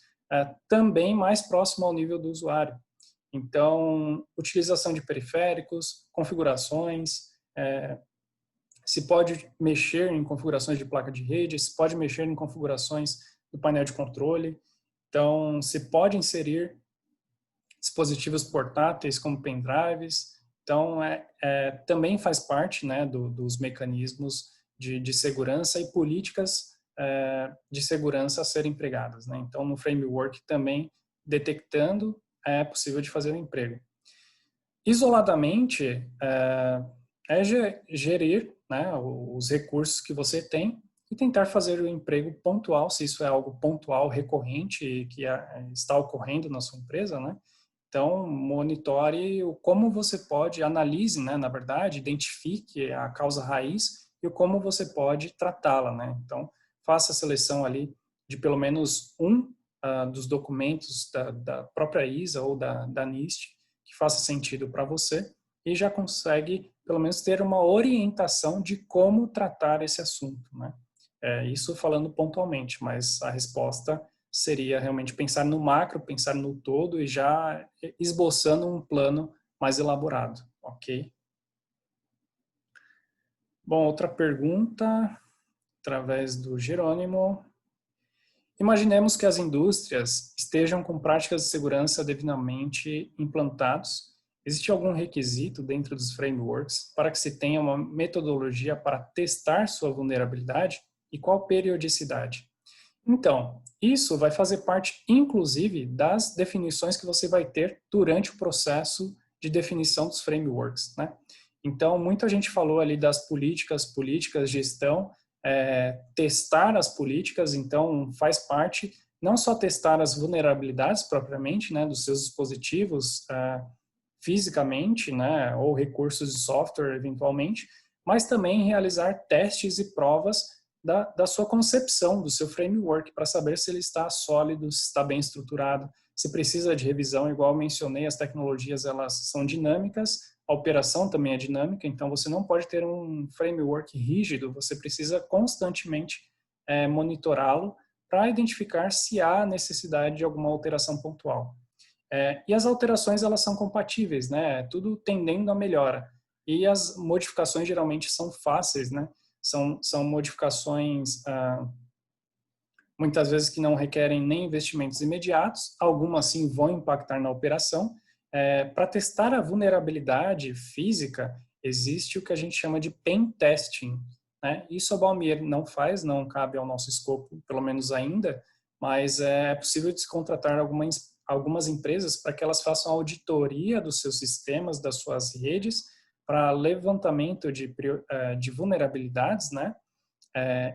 também mais próximo ao nível do usuário. Então, utilização de periféricos, configurações, se pode mexer em configurações de placa de rede, se pode mexer em configurações do painel de controle. Então, se pode inserir dispositivos portáteis como pendrives. Então, também faz parte, né, dos mecanismos de segurança e políticas de segurança a serem empregadas, né? Então, no framework também, detectando, é possível de fazer o emprego. Isoladamente, gerir, né, os recursos que você tem e tentar fazer o emprego pontual, se isso é algo pontual, recorrente, que está ocorrendo na sua empresa, né? Então, monitore como você pode, analise, né, na verdade, identifique a causa raiz e como você pode tratá-la, né? Então, faça a seleção ali de pelo menos dos documentos da própria ISA ou da NIST que faça sentido para você e já consegue, pelo menos, ter uma orientação de como tratar esse assunto, né? Isso falando pontualmente, mas a resposta seria realmente pensar no macro, pensar no todo e já esboçando um plano mais elaborado, ok? Bom, outra pergunta, através do Jerônimo. Imaginemos que as indústrias estejam com práticas de segurança devidamente implantados. Existe algum requisito dentro dos frameworks para que se tenha uma metodologia para testar sua vulnerabilidade e qual periodicidade? Então, isso vai fazer parte, inclusive, das definições que você vai ter durante o processo de definição dos frameworks, né? Então, muita gente falou ali das políticas, gestão, testar as políticas, então faz parte não só testar as vulnerabilidades propriamente, né, dos seus dispositivos fisicamente, né, ou recursos de software eventualmente, mas também realizar testes e provas da sua concepção, do seu framework, para saber se ele está sólido, se está bem estruturado, se precisa de revisão. Igual mencionei, as tecnologias elas são dinâmicas, a operação também é dinâmica, então você não pode ter um framework rígido, você precisa constantemente monitorá-lo para identificar se há necessidade de alguma alteração pontual. E as alterações elas são compatíveis, né? Tudo tendendo à melhora. E as modificações geralmente são fáceis, né? São modificações muitas vezes que não requerem nem investimentos imediatos, algumas sim vão impactar na operação. Para testar a vulnerabilidade física, existe o que a gente chama de pen testing, né? Isso a Balmier não faz, não cabe ao nosso escopo, pelo menos ainda, mas é possível de contratar algumas empresas para que elas façam auditoria dos seus sistemas, das suas redes, para levantamento de vulnerabilidades, né?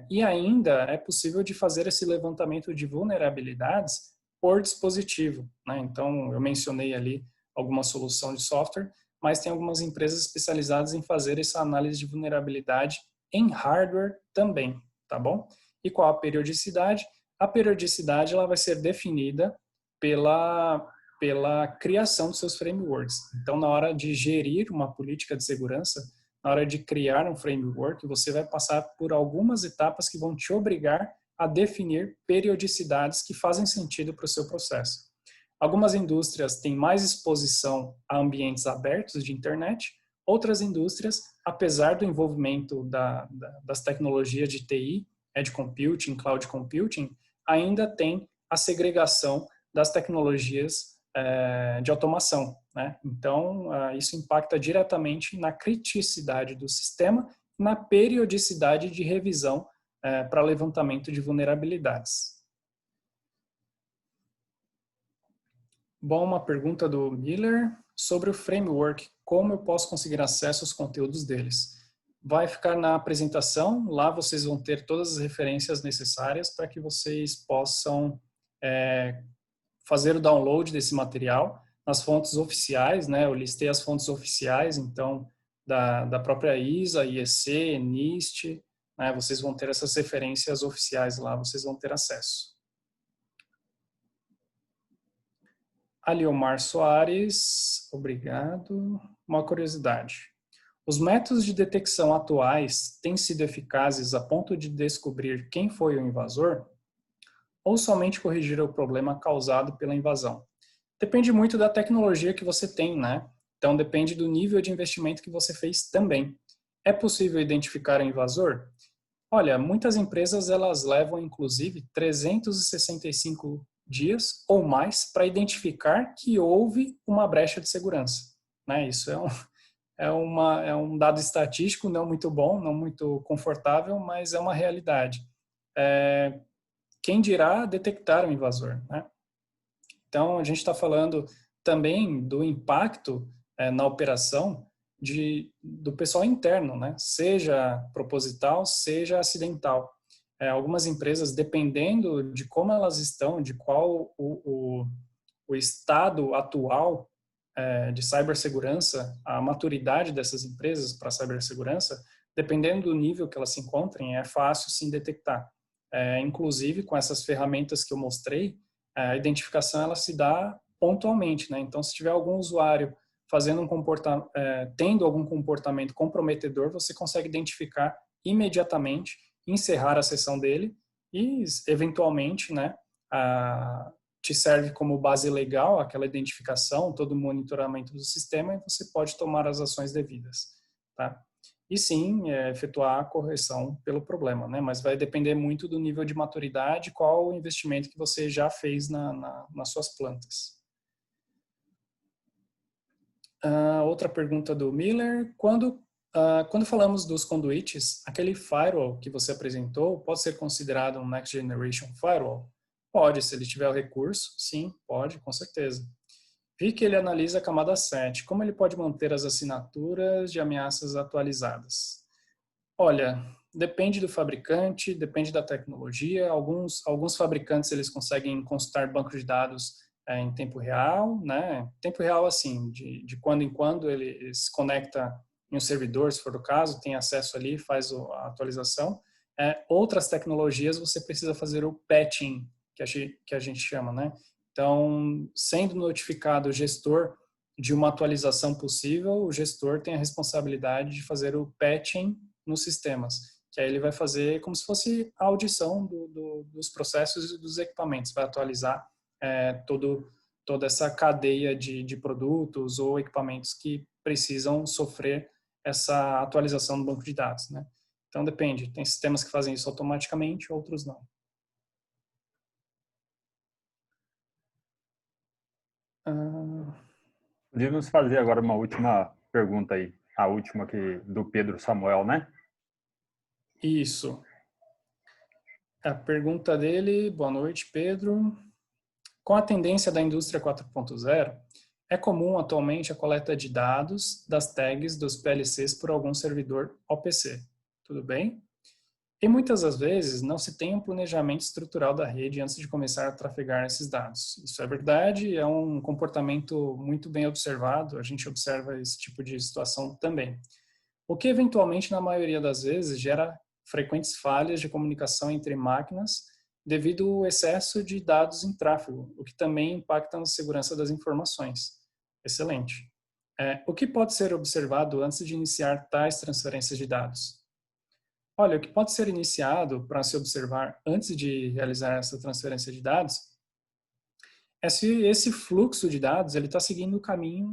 E ainda é possível de fazer esse levantamento de vulnerabilidades por dispositivo, né? Então, eu mencionei ali alguma solução de software, mas tem algumas empresas especializadas em fazer essa análise de vulnerabilidade em hardware também, tá bom? E qual a periodicidade? A periodicidade ela vai ser definida pela criação dos seus frameworks. Então, na hora de gerir uma política de segurança, na hora de criar um framework, você vai passar por algumas etapas que vão te obrigar a definir periodicidades que fazem sentido para o seu processo. Algumas indústrias têm mais exposição a ambientes abertos de internet, outras indústrias, apesar do envolvimento das tecnologias de TI, edge computing, cloud computing, ainda tem a segregação das tecnologias de automação, né? Então, isso impacta diretamente na criticidade do sistema, na periodicidade de revisão para levantamento de vulnerabilidades. Bom, uma pergunta do Miller sobre o framework, como eu posso conseguir acesso aos conteúdos deles? Vai ficar na apresentação, lá vocês vão ter todas as referências necessárias para que vocês possam fazer o download desse material nas fontes oficiais, né? Eu listei as fontes oficiais, então, da própria ISA, IEC, NIST, né? Vocês vão ter essas referências oficiais lá, vocês vão ter acesso. Aliomar Soares, obrigado. Uma curiosidade. Os métodos de detecção atuais têm sido eficazes a ponto de descobrir quem foi o invasor? Ou somente corrigir o problema causado pela invasão? Depende muito da tecnologia que você tem, né? Então depende do nível de investimento que você fez também. É possível identificar o invasor? Olha, muitas empresas elas levam inclusive 365 dias ou mais para identificar que houve uma brecha de segurança, né? Isso é um dado estatístico não muito bom, não muito confortável, mas é uma realidade. Quem dirá detectar o invasor, né? Então, a gente está falando também do impacto na operação do pessoal interno, né? Seja proposital, seja acidental. Algumas empresas, dependendo de como elas estão, de qual o estado atual de cibersegurança, a maturidade dessas empresas para cibersegurança, dependendo do nível que elas se encontrem, é fácil sim detectar. Inclusive, com essas ferramentas que eu mostrei, a identificação ela se dá pontualmente, né? Então, se tiver algum usuário tendo algum comportamento comprometedor, você consegue identificar imediatamente, encerrar a sessão dele e, eventualmente, né, te serve como base legal aquela identificação, todo o monitoramento do sistema e você pode tomar as ações devidas, tá? E sim, efetuar a correção pelo problema, né? Mas vai depender muito do nível de maturidade, qual o investimento que você já fez nas suas plantas. Outra pergunta do Miller. Quando falamos dos conduits, aquele firewall que você apresentou pode ser considerado um Next Generation Firewall? Pode, se ele tiver o recurso, sim, pode, com certeza. Vi que ele analisa a camada 7. Como ele pode manter as assinaturas de ameaças atualizadas? Olha, depende do fabricante, depende da tecnologia. Alguns fabricantes eles conseguem consultar bancos de dados em tempo real, né? Tempo real, assim, de quando em quando ele se conecta em um servidor, se for o caso, tem acesso ali, faz a atualização. Outras tecnologias você precisa fazer o patching, que a gente chama, né? Então, sendo notificado o gestor de uma atualização possível, o gestor tem a responsabilidade de fazer o patching nos sistemas, que aí ele vai fazer como se fosse a audição dos processos e dos equipamentos, vai atualizar toda essa cadeia de produtos ou equipamentos que precisam sofrer essa atualização do banco de dados, né? Então, depende. Tem sistemas que fazem isso automaticamente, outros não. Podemos fazer agora uma última pergunta aí, a última aqui do Pedro Samuel, né? Isso. A pergunta dele, boa noite, Pedro. Com a tendência da indústria 4.0, é comum atualmente a coleta de dados das tags dos PLCs por algum servidor OPC. Tudo bem? E muitas das vezes não se tem um planejamento estrutural da rede antes de começar a trafegar esses dados. Isso é verdade, é um comportamento muito bem observado, a gente observa esse tipo de situação também. O que eventualmente, na maioria das vezes, gera frequentes falhas de comunicação entre máquinas devido ao excesso de dados em tráfego, o que também impacta na segurança das informações. Excelente. O que pode ser observado antes de iniciar tais transferências de dados? Olha, o que pode ser iniciado para se observar antes de realizar essa transferência de dados é se esse fluxo de dados ele está seguindo o caminho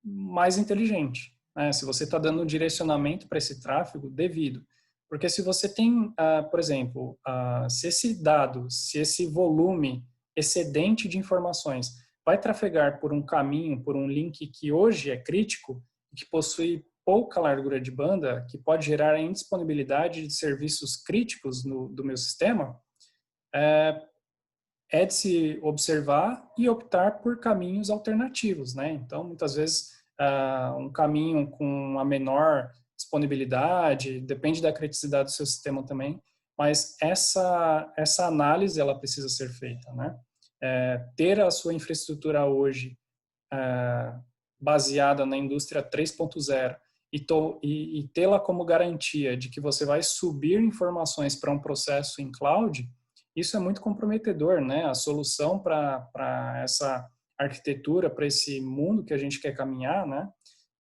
mais inteligente. Né? Se você está dando um direcionamento para esse tráfego devido. Porque se você tem, por exemplo, se esse dado, se esse volume excedente de informações vai trafegar por um caminho, por um link que hoje é crítico, que possui pouca largura de banda, que pode gerar a indisponibilidade de serviços críticos do meu sistema, é de se observar e optar por caminhos alternativos, né? Então, muitas vezes, um caminho com uma menor disponibilidade, depende da criticidade do seu sistema também, mas essa análise, ela precisa ser feita, né? Ter a sua infraestrutura hoje baseada na indústria 3.0 e tê-la como garantia de que você vai subir informações para um processo em cloud, isso é muito comprometedor, né? A solução para essa arquitetura, para esse mundo que a gente quer caminhar, né?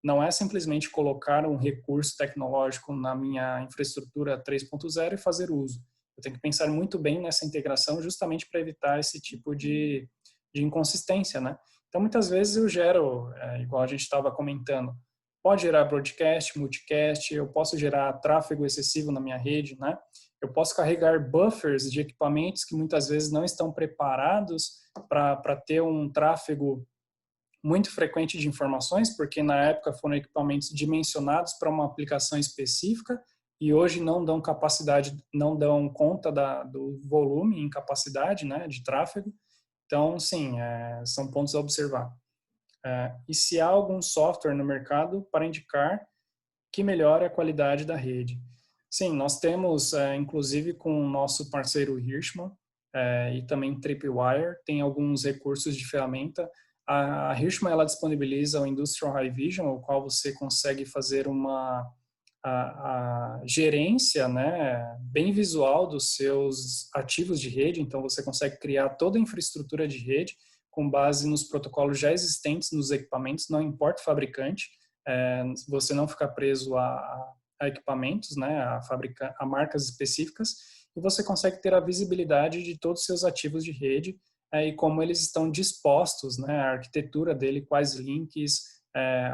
Não é simplesmente colocar um recurso tecnológico na minha infraestrutura 3.0 e fazer uso. Eu tenho que pensar muito bem nessa integração justamente para evitar esse tipo de inconsistência, né? Então, muitas vezes eu gero, igual a gente estava comentando, pode gerar broadcast, multicast, eu posso gerar tráfego excessivo na minha rede, né? Eu posso carregar buffers de equipamentos que muitas vezes não estão preparados para ter um tráfego muito frequente de informações, porque na época foram equipamentos dimensionados para uma aplicação específica e hoje não dão capacidade, não dão conta do volume em capacidade, né, de tráfego. Então, sim, são pontos a observar. E se há algum software no mercado para indicar que melhora a qualidade da rede? Sim, nós temos, inclusive com o nosso parceiro Hirschmann e também Tripwire, tem alguns recursos de ferramenta. A Hirschmann, ela disponibiliza o Industrial High Vision, o qual você consegue fazer a gerência, né, bem visual dos seus ativos de rede, então você consegue criar toda a infraestrutura de rede com base nos protocolos já existentes nos equipamentos, não importa o fabricante, você não fica preso a equipamentos, né, a marcas específicas, e você consegue ter a visibilidade de todos os seus ativos de rede e como eles estão dispostos, né, a arquitetura dele, quais links,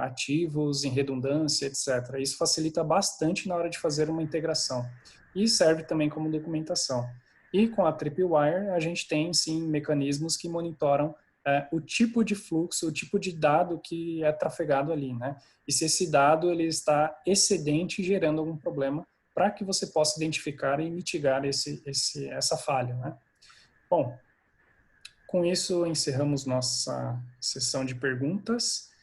ativos, em redundância, etc. Isso facilita bastante na hora de fazer uma integração e serve também como documentação. E com a Tripwire, a gente tem, sim, mecanismos que monitoram o tipo de fluxo, o tipo de dado que é trafegado ali, né? E se esse dado ele está excedente, gerando algum problema, para que você possa identificar e mitigar essa falha, né? Bom, com isso encerramos nossa sessão de perguntas.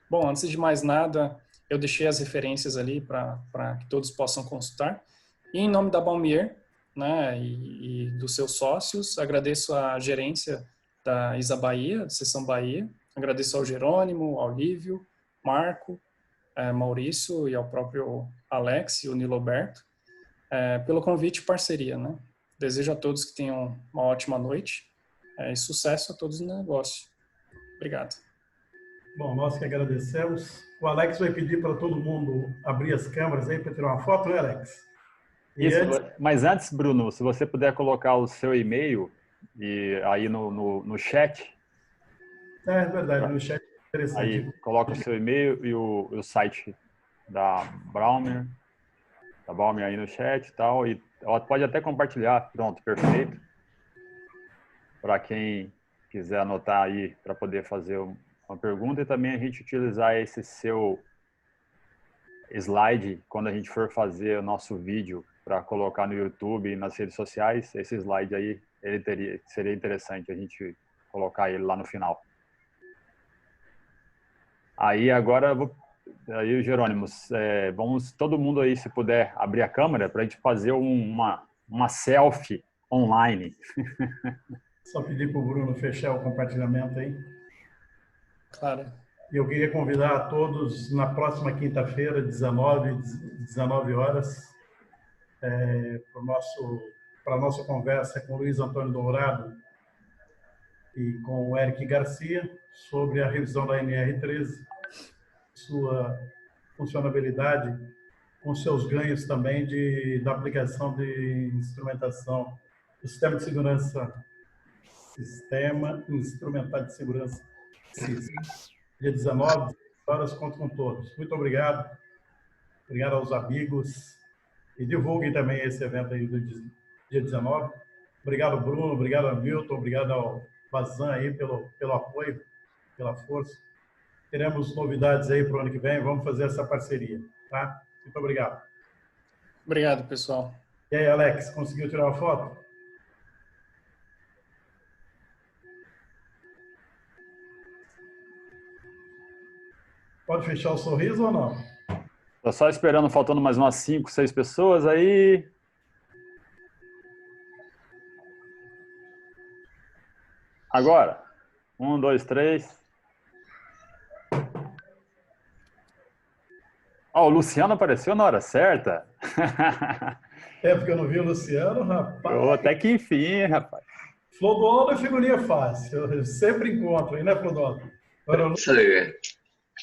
Bom, antes de mais nada, eu deixei as referências ali para que todos possam consultar. E em nome da Balmier, né, e dos seus sócios, agradeço a gerência da Isa Bahia, de Seção Bahia, agradeço ao Jerônimo, ao Lívio, Marco, Maurício e ao próprio Alex e o Niloberto, pelo convite e parceria, né. Desejo a todos que tenham uma ótima noite e sucesso a todos no negócio. Obrigado. Bom, nós que agradecemos. O Alex vai pedir para todo mundo abrir as câmeras aí para tirar uma foto, né, Alex? Isso, mas antes, Bruno, se você puder colocar o seu e-mail e aí no chat. É verdade, no chat é interessante. Aí coloca o seu e-mail e o site da Balmier aí no chat e tal. E ela pode até compartilhar, pronto, perfeito. Para quem quiser anotar aí para poder fazer uma pergunta e também a gente utilizar esse seu slide quando a gente for fazer o nosso vídeo para colocar no YouTube e nas redes sociais. Esse slide aí, seria interessante a gente colocar ele lá no final. Aí agora, aí Jerônimo, vamos todo mundo aí, se puder abrir a câmera para a gente fazer uma selfie online. Só pedir para o Bruno fechar o compartilhamento aí. Claro. E eu queria convidar a todos na próxima quinta-feira, 19 horas, para a nossa conversa com o Luiz Antônio Dourado e com o Eric Garcia sobre a revisão da NR13, sua funcionabilidade, com seus ganhos também da aplicação de instrumentação, do sistema instrumental de segurança, dia 19 horas, conto com todos. Muito obrigado. Obrigado aos amigos. E divulguem também esse evento aí do dia 19. Obrigado, Bruno. Obrigado, Hamilton. Obrigado ao Bazan aí pelo apoio, pela força. Teremos novidades aí para o ano que vem. Vamos fazer essa parceria, tá? Muito obrigado. Obrigado, pessoal. E aí, Alex, conseguiu tirar uma foto? Pode fechar o sorriso ou não? Tô só esperando, faltando mais umas 5, 6 pessoas aí. Agora. 1, 2, 3. Ó, o Luciano apareceu na hora certa. É porque eu não vi o Luciano, rapaz. Até que enfim, rapaz. Flodono é figurinha fácil. Eu sempre encontro aí, né, Flodono? Isso aí.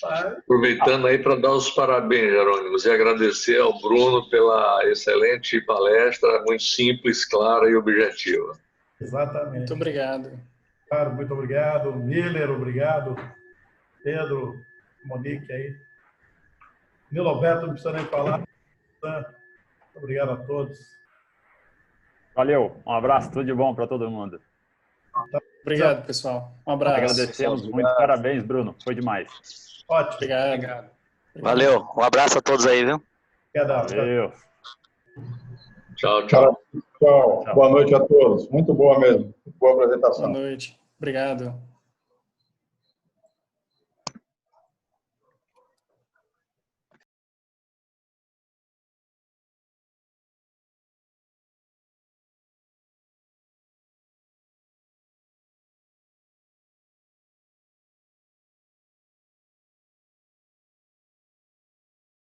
Aproveitando aí para dar os parabéns, Jerônimos, e agradecer ao Bruno pela excelente palestra, muito simples, clara e objetiva. Exatamente. Muito obrigado. Claro, muito obrigado. Miller, obrigado. Pedro, Monique aí. Nilo Alberto, não precisa nem falar. Muito obrigado a todos. Valeu, um abraço, tudo de bom para todo mundo. Obrigado, pessoal. Um abraço. Agradecemos muito, parabéns, Bruno, foi demais. Ótimo. Obrigado. Valeu, um abraço a todos aí, viu? Obrigado. Valeu. Tchau, tchau. Tchau. Boa noite a todos. Muito boa mesmo. Boa apresentação. Boa noite. Obrigado.